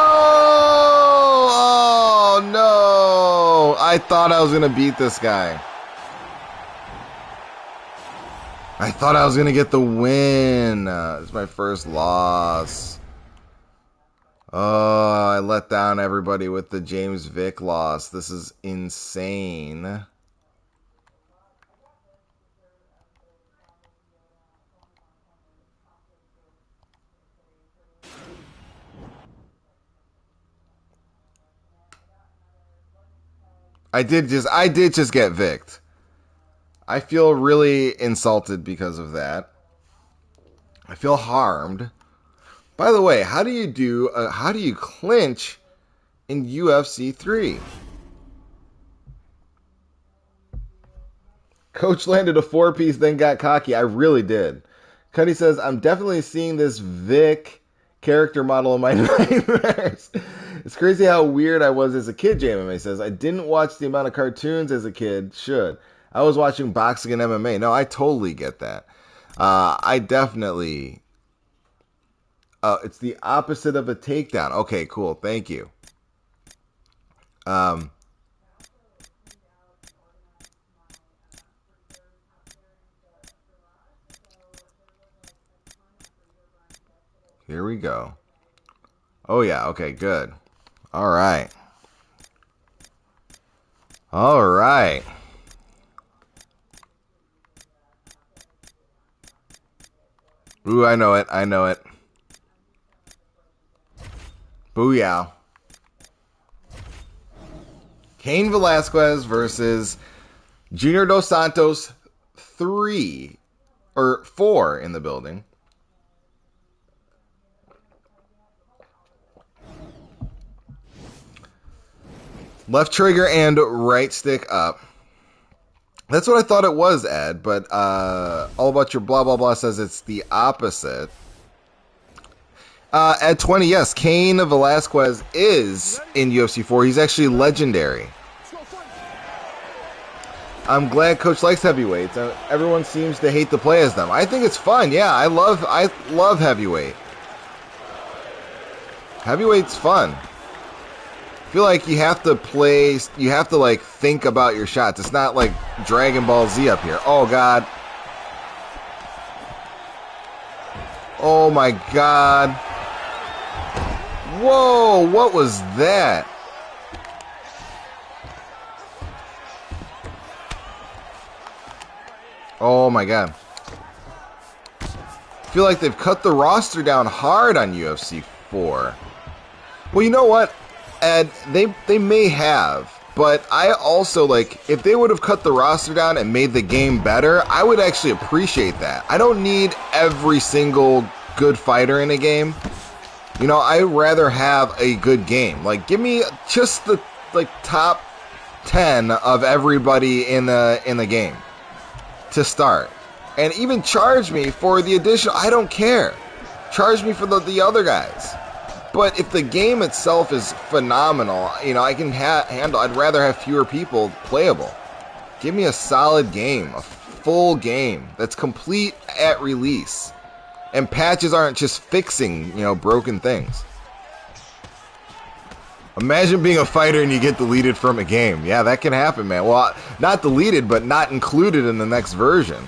Oh, no! I thought I was going to beat this guy. I thought I was going to get the win. It's my first loss. Oh, I let down everybody with the James Vick loss. This is insane. I did just get Vicked. I feel really insulted because of that. I feel harmed. By the way, how do you clinch in UFC 3? Coach landed a 4-piece, then got cocky. I really did. Cuddy says, I'm definitely seeing this Vic character model in my nightmares. It's crazy how weird I was as a kid, JMMA says. I didn't watch the amount of cartoons as a kid. Should. I was watching boxing and MMA. No, I totally get that. I definitely... it's the opposite of a takedown. Okay, cool. Thank you. Here we go. Oh, yeah. Okay, good. All right. All right. Ooh, I know it. I know it. Booyah. Cain Velasquez versus Junior Dos Santos 3 or 4 in the building. Left trigger and right stick up. That's what I thought it was, Ed, but all about your blah, blah, blah says it's the opposite. At 20, yes, Cain Velasquez is in UFC 4. He's actually legendary. I'm glad Coach likes heavyweights. Everyone seems to hate to play as them. I think it's fun. Yeah, I love heavyweight. Heavyweight's fun. I feel like you have to like think about your shots. It's not like Dragon Ball Z up here. Oh God. Oh my God. Whoa, what was that? Oh my God. I feel like they've cut the roster down hard on UFC 4. Well, you know what, Ed? They may have, but I also, like, if they would have cut the roster down and made the game better, I would actually appreciate that. I don't need every single good fighter in a game. You know, I'd rather have a good game. Like, give me just the top 10 of everybody in the game to start. And even charge me for the additional. I don't care. Charge me for the other guys. But if the game itself is phenomenal, you know, I can handle. I'd rather have fewer people playable. Give me a solid game, a full game that's complete at release, and patches aren't just fixing, you know, broken things. Imagine being a fighter and you get deleted from a game. Yeah, that can happen, man. Well, not deleted, but not included in the next version.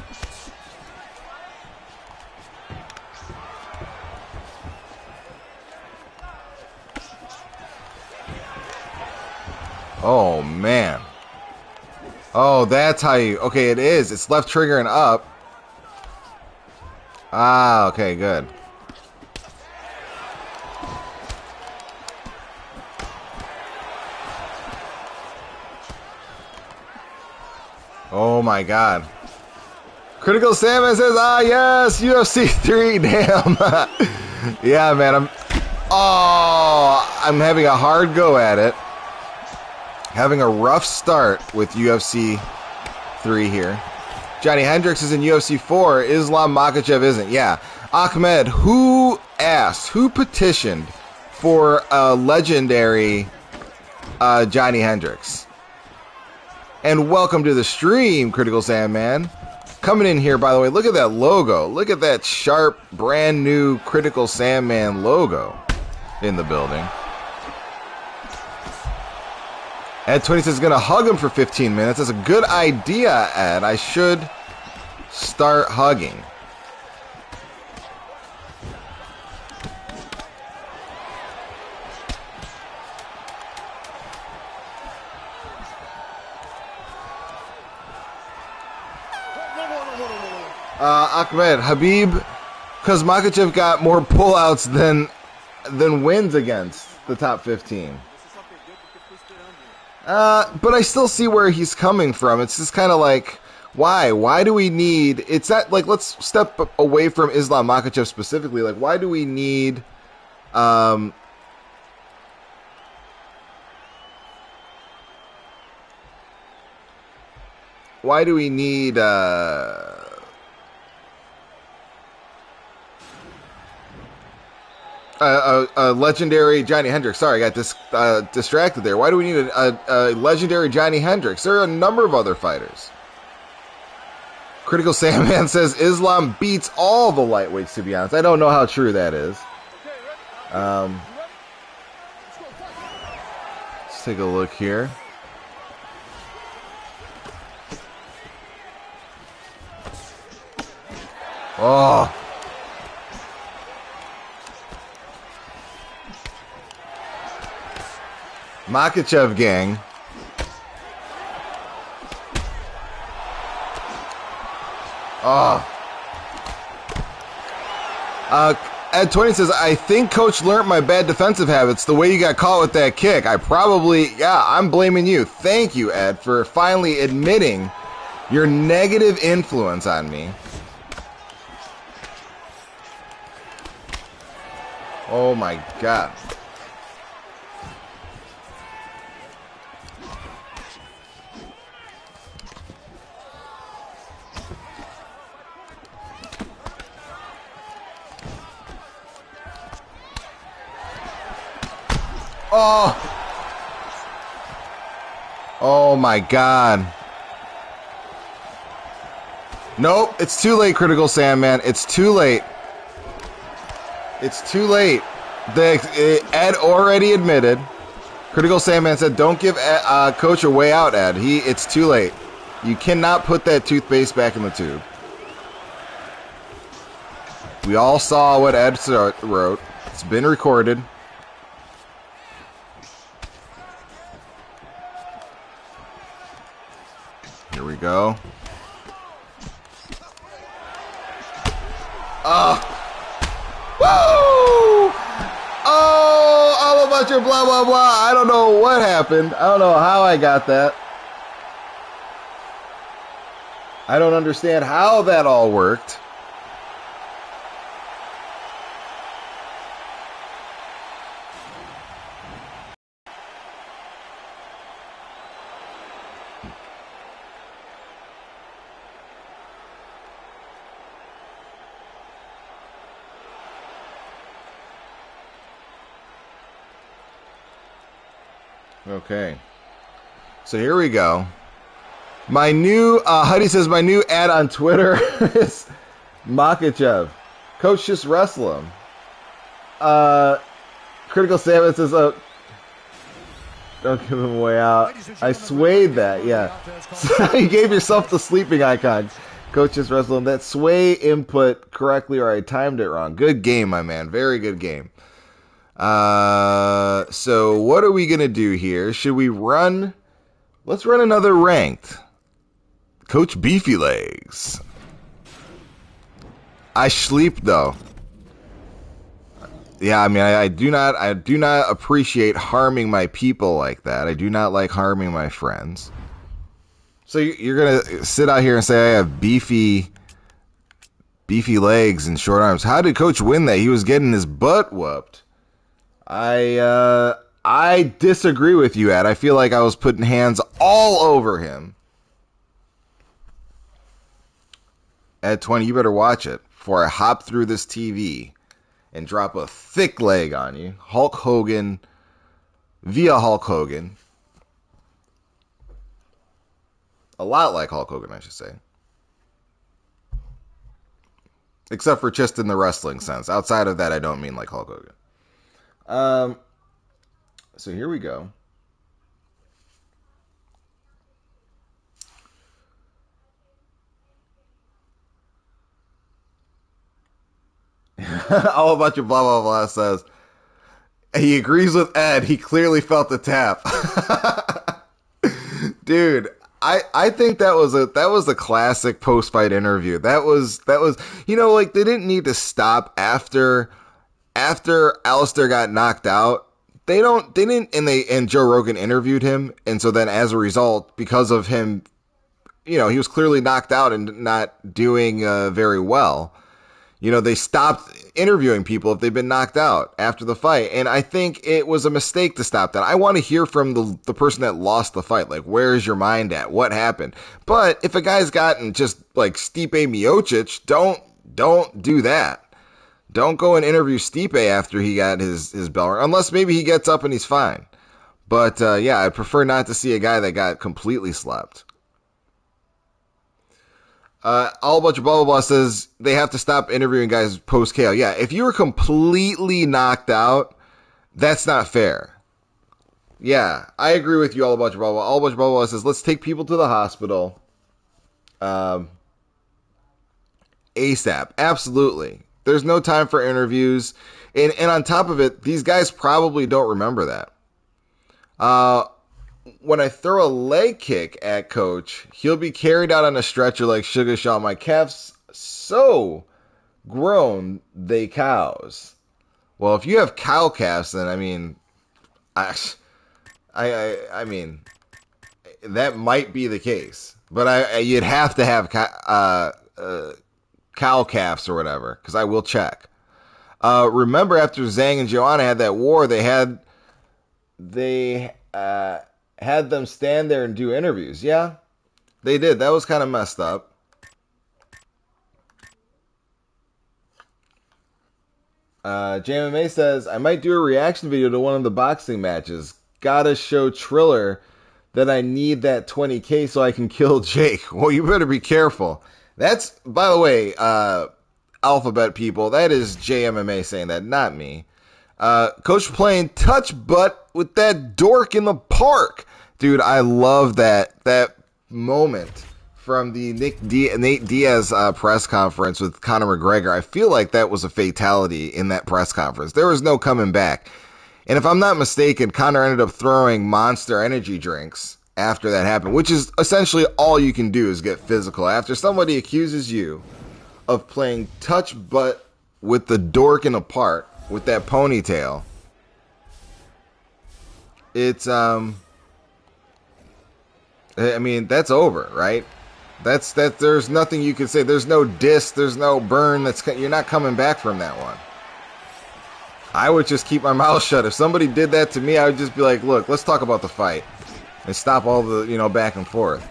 Oh, man. Oh, that's how you... Okay, it is. It's left trigger and up. Ah, okay, good. Oh, my God. Critical Salmon says, ah, yes, UFC 3, damn. Yeah, man, I'm having a hard go at it. Having a rough start with UFC 3 here. Johnny Hendricks is in UFC 4. Islam Makhachev isn't. Yeah. Ahmed, who asked, who petitioned for a legendary Johnny Hendricks? And welcome to the stream, Critical Sandman. Coming in here, by the way, look at that logo. Look at that sharp, brand new Critical Sandman logo in the building. Ed 20 says going to hug him for 15 minutes. That's a good idea, Ed. I should start hugging. Ahmed, Habib, because Makhachev got more pullouts than wins against the top 15. But I still see where he's coming from. It's just kind of like, why? Why do we need... It's that, like, let's step away from Islam Makhachev specifically. Like, why do we need... why do we need... a legendary Johnny Hendricks. Sorry, I got distracted there. Why do we need a legendary Johnny Hendricks? There are a number of other fighters. Critical Sandman says Islam beats all the lightweights, to be honest. I don't know how true that is. Let's take a look here. Oh. Makhachev gang. Oh. Ed 20 says, I think coach learned my bad defensive habits the way you got caught with that kick. I'm blaming you. Thank you, Ed, for finally admitting your negative influence on me. Oh my God. Oh my God. Nope, it's too late, Critical Sandman. It's too late. It's too late. Ed already admitted. Critical Sandman said, don't give coach a way out, Ed. It's too late. You cannot put that toothpaste back in the tube. We all saw what Ed wrote. It's been recorded. Here we go. Woo! Oh, all about your blah, blah, blah. I don't know what happened. I don't know how I got that. I don't understand how that all worked. Okay. So here we go. My new, Huddy says, my new ad on Twitter is Makachev. Coach, just wrestle him. Critical Salmon says, don't give him a way out. I swayed that, yeah. So you gave yourself the sleeping icon. Coach, just wrestle him. That sway input correctly, or I timed it wrong. Good game, my man. Very good game. So what are we going to do here? Should we run? Let's run another ranked. Coach Beefy Legs. I sleep though. Yeah, I mean, I do not appreciate harming my people like that. I do not like harming my friends. So you're gonna sit out here and say I have beefy legs and short arms. How did Coach win that? He was getting his butt whooped. I disagree with you, Ed. I feel like I was putting hands all over him. Ed 20, you better watch it before I hop through this TV and drop a thick leg on you. Hulk Hogan via Hulk Hogan. A lot like Hulk Hogan, I should say. Except for just in the wrestling sense. Outside of that, I don't mean like Hulk Hogan. So here we go. All about your blah, blah, blah says, he agrees with Ed. He clearly felt the tap. Dude, I think that was a classic post-fight interview. That was, you know, like they didn't need to stop after Alistair got knocked out. And Joe Rogan interviewed him. And so then as a result, because of him, you know, he was clearly knocked out and not doing very well. You know, they stopped interviewing people if they've been knocked out after the fight. And I think it was a mistake to stop that. I want to hear from the person that lost the fight. Like, where's your mind at? What happened? But if a guy's gotten just like Stipe Miocic, don't do that. Don't go and interview Stipe after he got his bell, unless maybe he gets up and he's fine. But yeah, I prefer not to see a guy that got completely slapped. All bunch of blah, blah, blah says they have to stop interviewing guys post KO. Yeah, if you were completely knocked out, that's not fair. Yeah, I agree with you, all bunch of blah, blah. All bunch of blah, blah says let's take people to the hospital. ASAP. Absolutely. There's no time for interviews. And on top of it, these guys probably don't remember that. When I throw a leg kick at Coach, he'll be carried out on a stretcher like Sugar Shaw. My calves so grown, they cows. Well, if you have cow calves, then I mean, I mean, that might be the case. But you'd have to have cow calves or whatever, because I will check. Remember, after Zhang and Joanna had that war, they had them stand there and do interviews. Yeah, they did. That was kind of messed up. JMMA says, I might do a reaction video to one of the boxing matches. Gotta show Triller that I need that 20K so I can kill Jake. Well, you better be careful. That's, by the way, Alphabet people, that is JMMA saying that, not me. Coach playing touch butt with that dork in the park. Dude, I love that moment from the Nate Diaz press conference with Conor McGregor. I feel like that was a fatality in that press conference. There was no coming back. And if I'm not mistaken, Conor ended up throwing Monster energy drinks after that happened, which is essentially all you can do is get physical. After somebody accuses you of playing touch butt with the dork in the park with that ponytail, it's I mean, that's over, right? That's there's nothing you can say. There's no diss, there's no burn. You're not coming back from that one. I would just keep my mouth shut. If somebody did that to me, I would just be like, look, let's talk about the fight and stop all the, back and forth.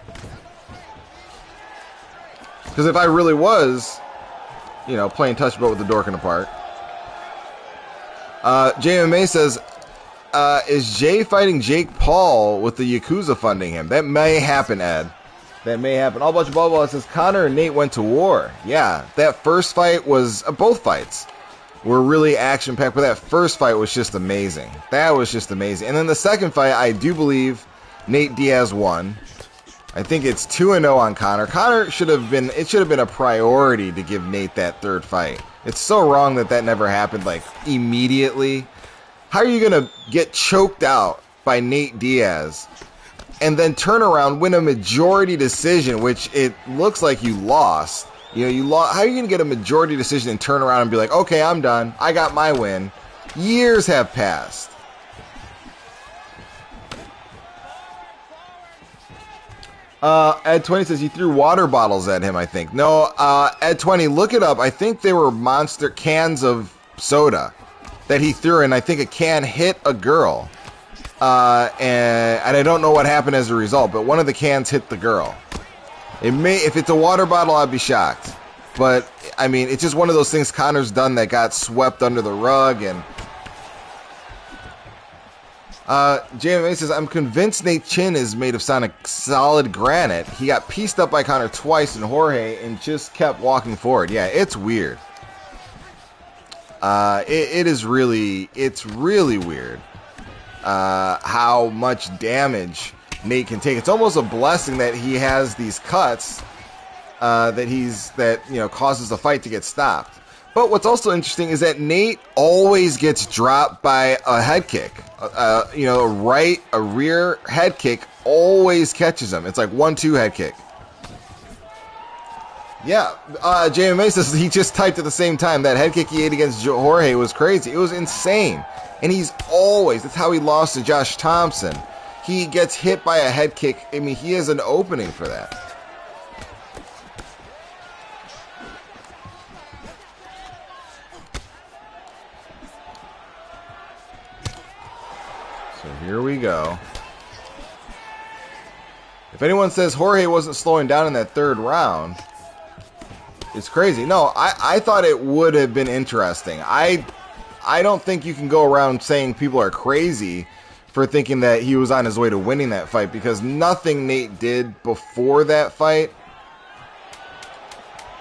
Because if I really was, playing touch butt with the dork in the park. JMA says, is Jay fighting Jake Paul with the Yakuza funding him? That may happen, Ed. That may happen. All bunch of blah blah says Connor and Nate went to war. Yeah, that first fight was both fights were really action packed, but that first fight was just amazing. That was just amazing. And then the second fight, I do believe Nate Diaz won. I think it's 2-0 on Connor. Connor should have been. It should have been a priority to give Nate that third fight. It's so wrong that never happened like immediately. How are you gonna get choked out by Nate Diaz and then turn around, win a majority decision, which it looks like you lost? You know, you lost. How are you going to get a majority decision and turn around and be like, okay, I'm done. I got my win. Years have passed. Ed20 says he threw water bottles at him, I think. No, Ed20, look it up. I think they were monster cans of soda that he threw, and I think a can hit a girl. And I don't know what happened as a result, but one of the cans hit the girl. If it's a water bottle, I'd be shocked. But, I mean, it's just one of those things Connor's done that got swept under the rug. And JMA says, I'm convinced Nate Chin is made of solid granite. He got pieced up by Connor twice in Jorge and just kept walking forward. Yeah, it's weird. It's really weird how much damage Nate can take. It's almost a blessing that he has these cuts that causes the fight to get stopped. But what's also interesting is that Nate always gets dropped by a head kick. A rear head kick always catches him. It's like 1-2 head kick. Yeah, JMA says he just typed at the same time. That head kick he ate against Jorge was crazy. It was insane. And that's how he lost to Josh Thompson. He gets hit by a head kick. I mean, he has an opening for that. So here we go. If anyone says Jorge wasn't slowing down in that third round, it's crazy. No, I thought it would have been interesting. I don't think you can go around saying people are crazy for thinking that he was on his way to winning that fight, because nothing Nate did before that fight.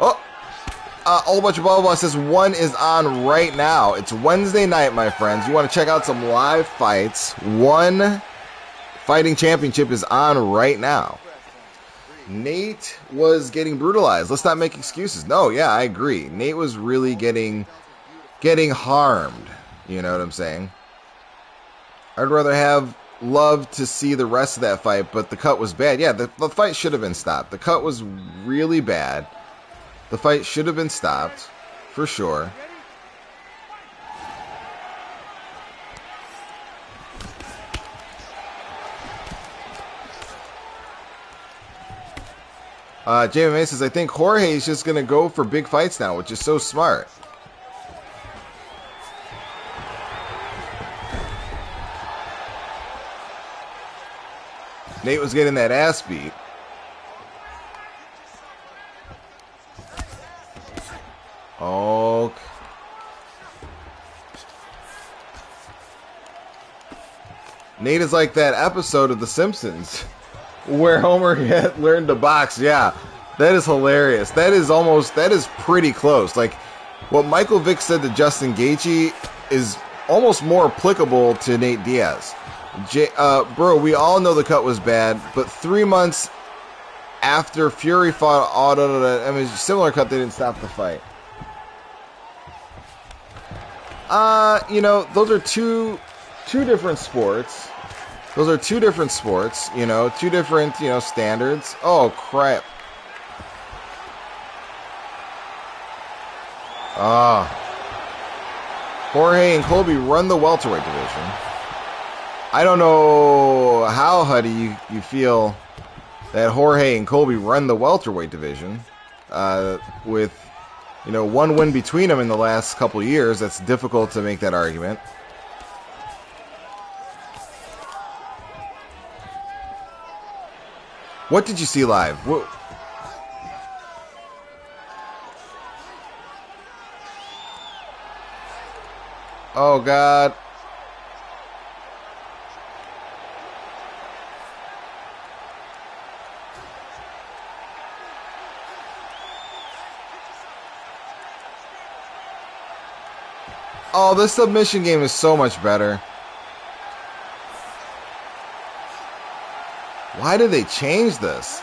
Oh, a whole bunch of blah, blah, blah says one is on right now. It's Wednesday night, my friends. You want to check out some live fights? One Fighting Championship is on right now. Nate was getting brutalized. Let's not make excuses. No, yeah, I agree. Nate was really getting harmed. You know what I'm saying? I'd rather loved to see the rest of that fight, but the cut was bad. Yeah, the fight should have been stopped. The cut was really bad. The fight should have been stopped, for sure. JMA says, I think Jorge is just going to go for big fights now, which is so smart. Nate was getting that ass beat. Oh. Nate is like that episode of The Simpsons where Homer had learned to box. Yeah, that is hilarious. That is pretty close. Like, what Michael Vick said to Justin Gaethje is almost more applicable to Nate Diaz. Bro, we all know the cut was bad, but 3 months after Fury fought I mean, similar cut, they didn't stop the fight. Those are two different sports. Those are two different sports, two different, standards. Oh, crap. Jorge and Colby run the welterweight division. I don't know how, Huddy, you feel that Jorge and Colby run the welterweight division. With, one win between them in the last couple of years, that's difficult to make that argument. What did you see live? Oh, God. Oh, this submission game is so much better. Why did they change this?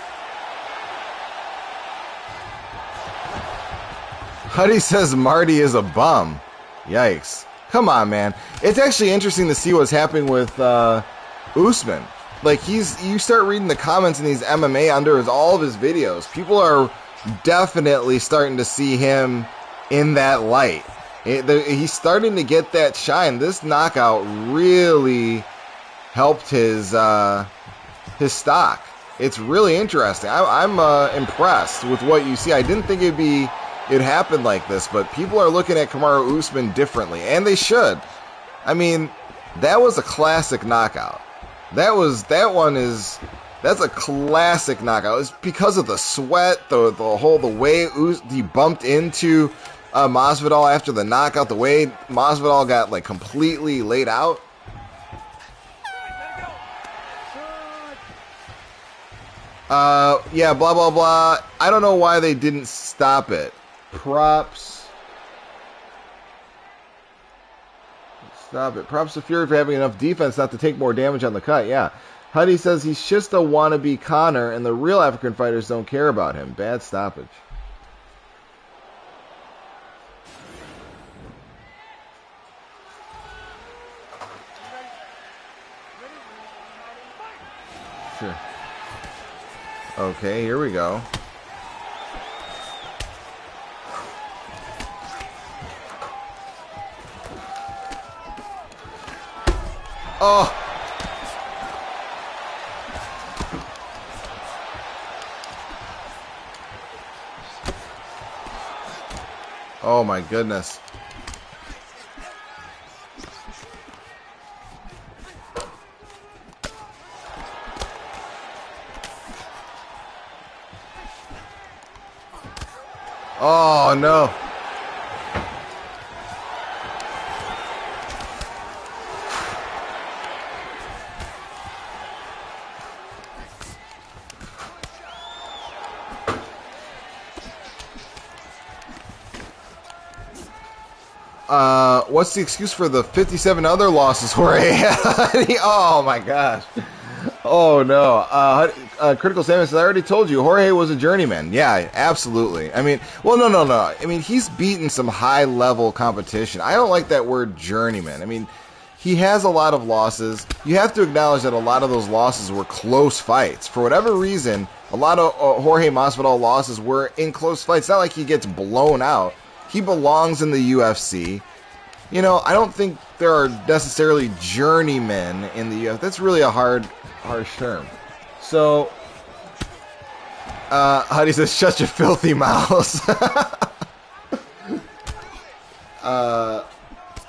Huddy says Marty is a bum. Yikes. Come on, man. It's actually interesting to see what's happening with Usman. Like, you start reading the comments in these MMA under all of his videos. People are definitely starting to see him in that light. He's starting to get that shine. This knockout really helped his stock. It's really interesting. I'm impressed with what you see. I didn't think it happened like this, but people are looking at Kamaru Usman differently, and they should. I mean, that was a classic knockout. That's a classic knockout. It's because of the sweat, the way he bumped into Masvidal after the knockout, the way Masvidal got like completely laid out. Yeah, blah, blah, blah. I don't know why they didn't stop it. Props. Stop it. Props to Fury for having enough defense not to take more damage on the cut. Yeah. Huddy says he's just a wannabe Connor, and the real African fighters don't care about him. Bad stoppage. Sure. Okay, here we go. Oh. Oh my goodness. Oh no. What's the excuse for the 57 other losses Jorge had? Oh my gosh. Oh no. Critical Salmon says, I already told you, Jorge was a journeyman. Yeah, absolutely. I mean, well, no. I mean, he's beaten some high-level competition. I don't like that word journeyman. I mean, he has a lot of losses. You have to acknowledge that a lot of those losses were close fights. For whatever reason, a lot of Jorge Masvidal losses were in close fights. It's not like he gets blown out. He belongs in the UFC. You know, I don't think there are necessarily journeymen in the UFC. That's really a harsh term. So, Huddy says, shut your filthy mouths.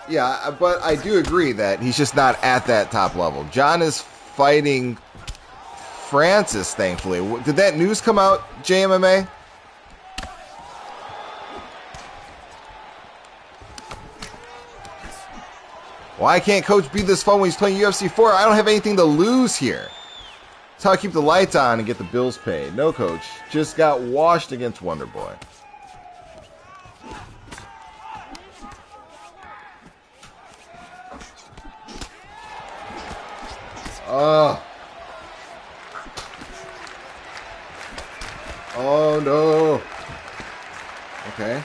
Yeah, but I do agree that he's just not at that top level. John is fighting Francis, thankfully. Did that news come out, JMMA? Why can't Coach beat this fun when he's playing UFC 4? I don't have anything to lose here. That's how I keep the lights on and get the bills paid. No, Coach. Just got washed against Wonder Boy. Oh. Oh, no. Okay.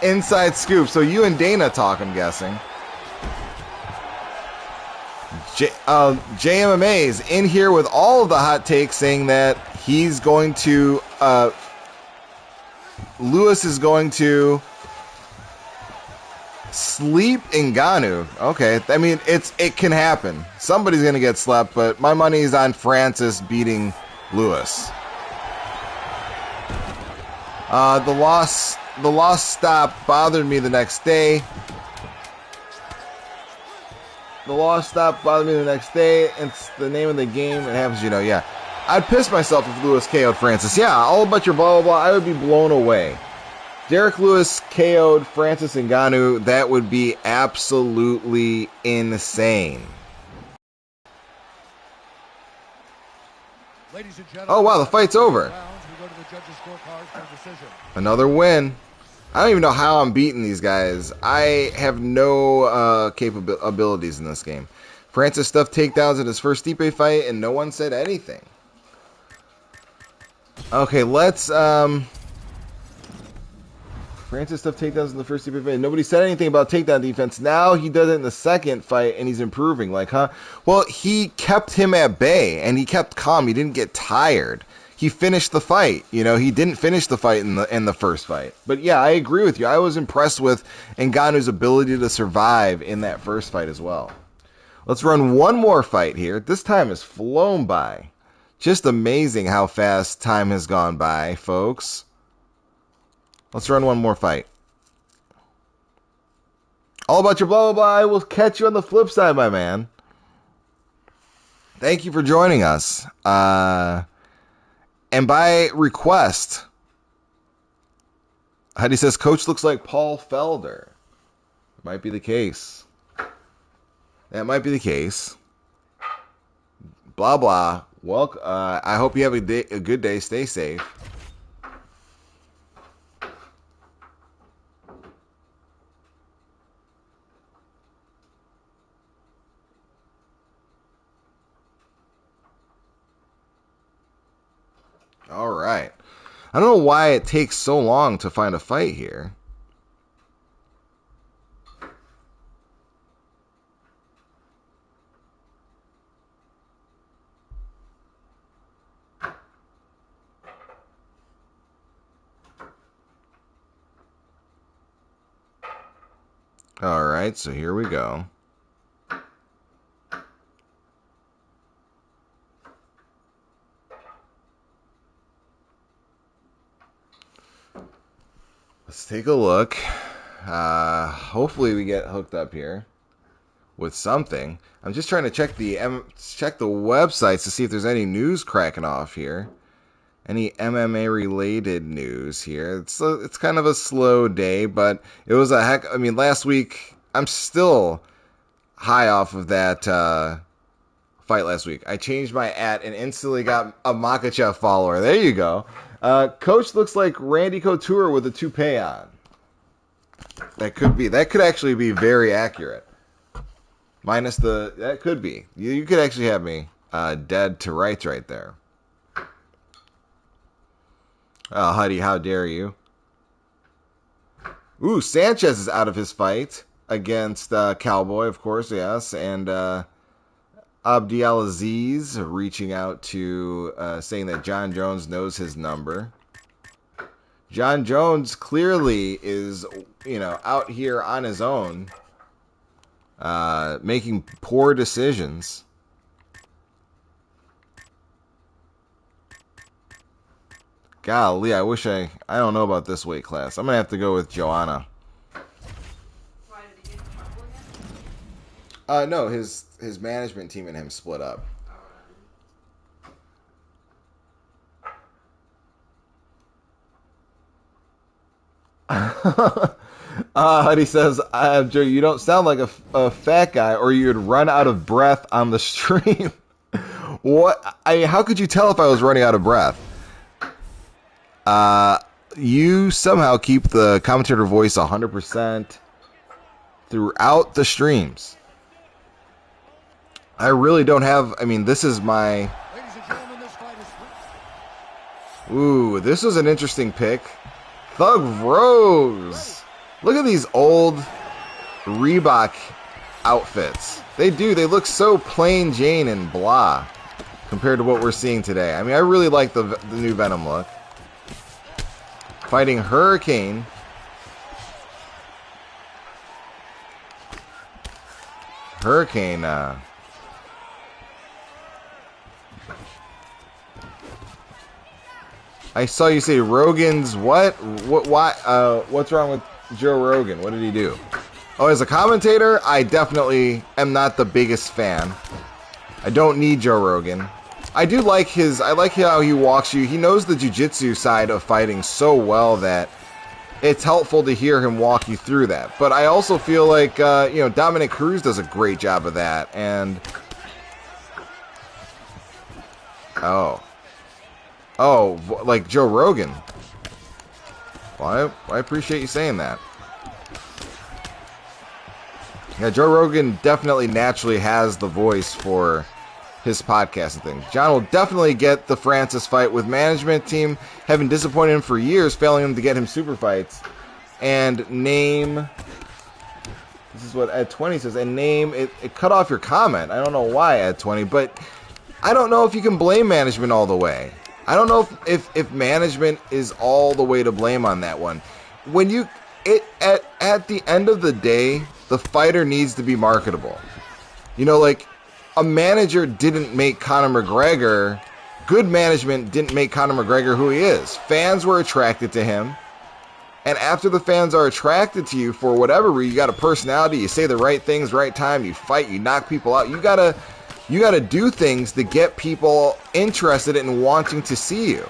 Inside scoop. So you and Dana talk, I'm guessing. JMMA is in here with all of the hot takes saying that he's going to... Lewis is going to sleep Ngannou. Okay. I mean, it can happen. Somebody's going to get slept, but my money is on Francis beating Lewis. The loss stop bothered me the next day. The loss stop bothered me the next day. It's the name of the game. It happens, you know, yeah. I'd piss myself if Lewis KO'd Francis. Yeah, all about your blah, blah, blah. I would be blown away. Derek Lewis KO'd Francis Ngannou. That would be absolutely insane. Ladies and gentlemen, Oh, wow, the fight's over. judges' scorecards for a decision. Another win. I don't even know how I'm beating these guys. I have no capabilities in this game. Francis stuffed takedowns in his first Stipe fight, and no one said anything. Okay, let's... Francis stuffed takedowns in the first Stipe fight. Nobody said anything about takedown defense. Now he does it in the second fight, and he's improving. Like, huh? Well, he kept him at bay, and he kept calm. He didn't get tired. He finished the fight. You know, he didn't finish the fight in the first fight. But yeah, I agree with you. I was impressed with Ngannou's ability to survive in that first fight as well. Let's run one more fight here. This time has flown by. Just amazing how fast time has gone by, folks. Let's run one more fight. All about your blah, blah, blah. I will catch you on the flip side, my man. Thank you for joining us. And by request, Huddy says, Coach looks like Paul Felder. Might be the case. That might be the case. Blah, blah. Well, I hope you have a good day. Stay safe. All right. I don't know why it takes so long to find a fight here. All right, so here we go. Let's take a look. Hopefully we get hooked up here with something. I'm just trying to check the websites to see if there's any news cracking off here. Any MMA related news here. It's kind of a slow day, but it was a heck. I mean, last week I'm still high off of that fight last week. I changed my @ and instantly got a Makachev follower. There you go. Coach looks like Randy Couture with a toupee on. That could actually be very accurate. Minus that could be. You could actually have me dead to rights right there. Oh, Huddy, how dare you? Ooh, Sanchez is out of his fight against Cowboy, of course, yes, and Abdelaziz reaching out to saying that John Jones knows his number. John Jones clearly is, out here on his own, making poor decisions. Golly, I wish I don't know about this weight class. I'm going to have to go with Joanna. Why did he get in trouble again? No, his management team and him split up. He says, Joe, you don't sound like a fat guy, or you'd run out of breath on the stream. What? How could you tell if I was running out of breath? You somehow keep the commentator voice 100% throughout the streams. I really don't have... I mean, this is my... Ladies and gentlemen, this fight is... Ooh, this was an interesting pick. Thug Rose. Look at these old Reebok outfits. They look so plain Jane and blah compared to what we're seeing today. I mean, I really like the new Venom look. Fighting Hurricane. I saw you say Rogan's what? Why? What's wrong with Joe Rogan? What did he do? Oh, as a commentator, I definitely am not the biggest fan. I don't need Joe Rogan. I do like I like how he walks you. He knows the jiu-jitsu side of fighting so well that it's helpful to hear him walk you through that. But I also feel like, Dominic Cruz does a great job of that. And, oh. Oh, like Joe Rogan. Well, I appreciate you saying that. Yeah, Joe Rogan definitely naturally has the voice for his podcast and things. John will definitely get the Francis fight, with management team having disappointed him for years, failing him to get him super fights. And name... This is what Ed 20 says. And name... It cut off your comment. I don't know why, Ed 20, but I don't know if you can blame management all the way. I don't know if management is all the way to blame on that one. When you... At the end of the day, the fighter needs to be marketable. You know, like, a manager didn't make Conor McGregor... Good management didn't make Conor McGregor who he is. Fans were attracted to him. And after the fans are attracted to you for whatever reason, you got a personality, you say the right things, right time, you fight, you knock people out. You gotta do things to get people interested in wanting to see you.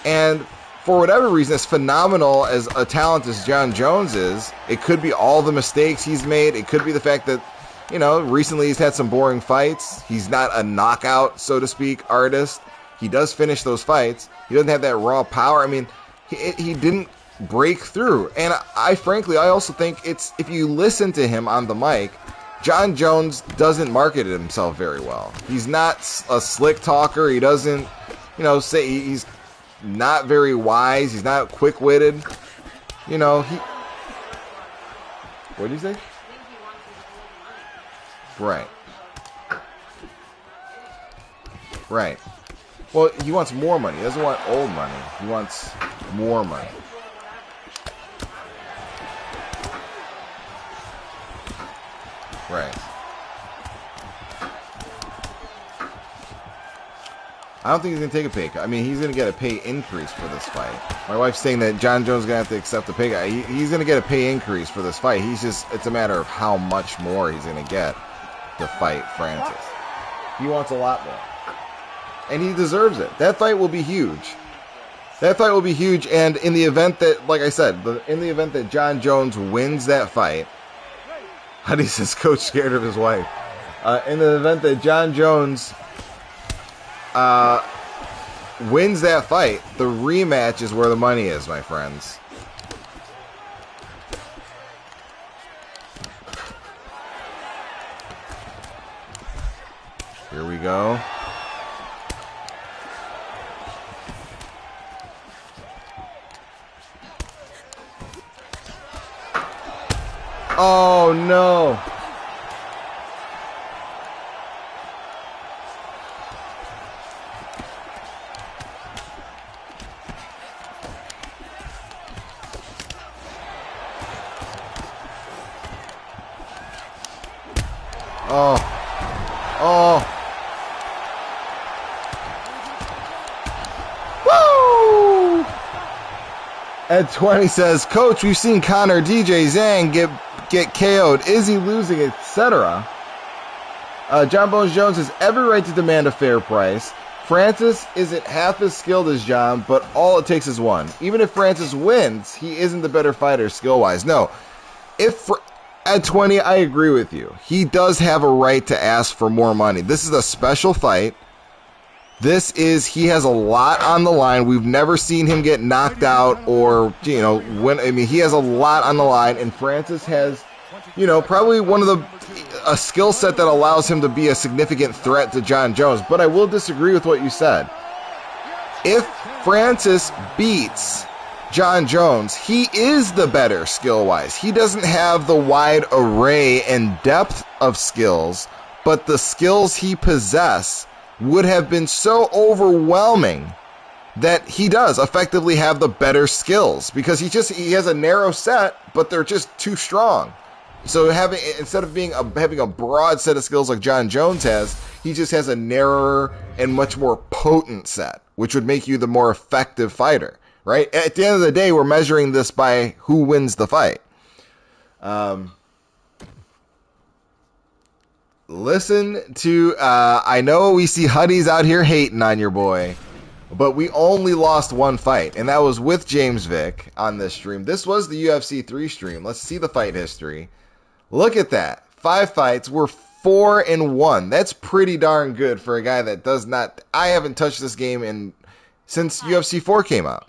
And for whatever reason, as phenomenal as a talent as John Jones is, it could be all the mistakes he's made. It could be the fact that, you know, recently he's had some boring fights. He's not a knockout, so to speak, artist. He does finish those fights. He doesn't have that raw power. I mean, he didn't break through. And I frankly also think it's, if you listen to him on the mic, John Jones doesn't market himself very well. He's not a slick talker. He doesn't, you know, say he's not very wise. He's not quick-witted. You know, what did you say? Right. Right. Well, he wants more money. He doesn't want old money. He wants more money. Right. I don't think he's going to take a pay cut. I mean, he's going to get a pay increase for this fight. My wife's saying that John Jones is going to have to accept the pay cut. He's going to get a pay increase for this fight. It's a matter of how much more he's going to get to fight Francis. He wants a lot more. And he deserves it. That fight will be huge. That fight will be huge. And in the event that, like I said, in the event that John Jones wins that fight, Huddy says coach scared of his wife. In the event that John Jones wins that fight, the rematch is where the money is, my friends. Here we go. Oh no. Oh. Oh. Woo! Ed 20 says, Coach, we've seen Connor DJ Zhang get KO'd. Is he losing, etc.? John Bones Jones has every right to demand a fair price. Francis isn't half as skilled as John, but all it takes is one. Even if Francis wins, he isn't the better fighter skill-wise. No. At 20, I agree with you. He does have a right to ask for more money. This is a special fight. He has a lot on the line. We've never seen him get knocked out or, you know, win. I mean, he has a lot on the line, and Francis has, you know, probably a skill set that allows him to be a significant threat to John Jones. But I will disagree with what you said. If Francis beats John Jones, he is the better skill-wise. He doesn't have the wide array and depth of skills, but the skills he possesses would have been so overwhelming that he does effectively have the better skills, because he has a narrow set, but they're just too strong. So instead of having a broad set of skills like John Jones has, he just has a narrower and much more potent set, which would make you the more effective fighter, right? At the end of the day, we're measuring this by who wins the fight. Listen to, I know we see Huddies out here hating on your boy, but we only lost one fight, and that was with James Vick on this stream. This was the UFC 3 stream. Let's see the fight history. Look at that. 5 fights. We're 4-1. That's pretty darn good for a guy that does not... I haven't touched this game in since UFC 4 came out.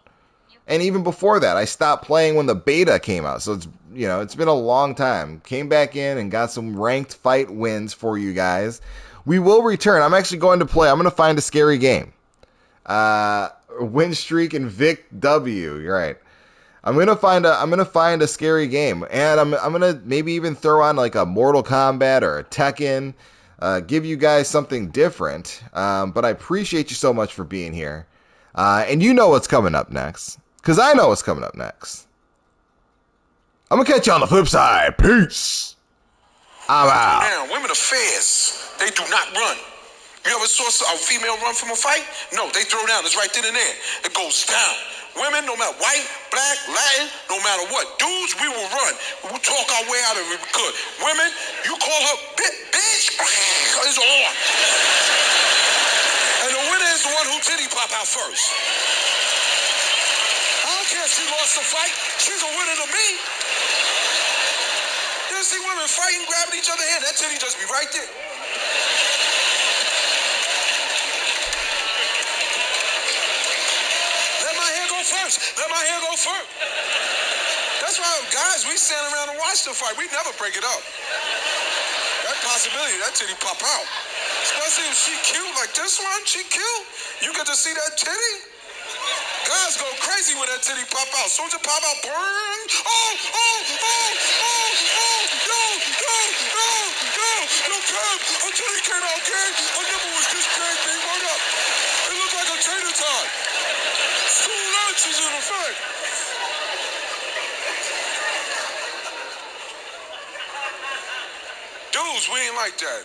And even before that, I stopped playing when the beta came out. So it's, you know, it's been a long time. Came back in and got some ranked fight wins for you guys. We will return. I'm actually going to play. I'm going to find a scary game. Win streak and Vic W. You're right. I'm gonna find a scary game, and I'm gonna maybe even throw on like a Mortal Kombat or a Tekken, give you guys something different. But I appreciate you so much for being here, and you know what's coming up next, cause I know what's coming up next. I'm gonna catch you on the flip side. Peace. I'm out. Now, women are fast. They do not run. You ever saw a female run from a fight? No, they throw down. It's right then and there. It goes down. Women, no matter white, black, Latin, no matter what. Dudes, we will run. We will talk our way out of it if we could. Women, you call her bitch, it's on. And the winner is the one who titty pop out first. I don't care if she lost the fight. She's a winner to me. You ever see women fighting, grabbing each other's hand? That titty just be right there. Let my hair go first. That's why, guys, we stand around and watch the fight. We never break it up. That possibility, that titty pop out. Especially if she cute like this one, she cute. You get to see that titty. Guys go crazy when that titty pop out. Soon as it pop out, burn. No, Kev, a titty came out, gang. A nipple was just big, word up. It looked like a tater tot. She's in effect. Dudes, we ain't like that.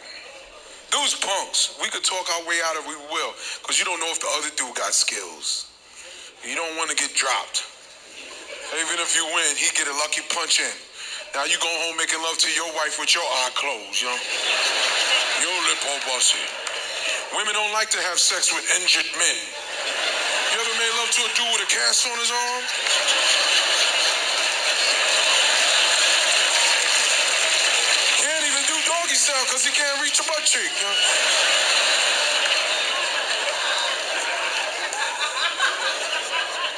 Dudes punks. We could talk our way out if we will, because you don't know if the other dude got skills. You don't want to get dropped. Even if you win, he get a lucky punch in. Now you go home making love to your wife with your eye closed, you know? Your lip all busted. Women don't like to have sex with injured men. You ever made love to a dude with a cast on his arm? Can't even do doggy style because he can't reach a butt cheek. You know?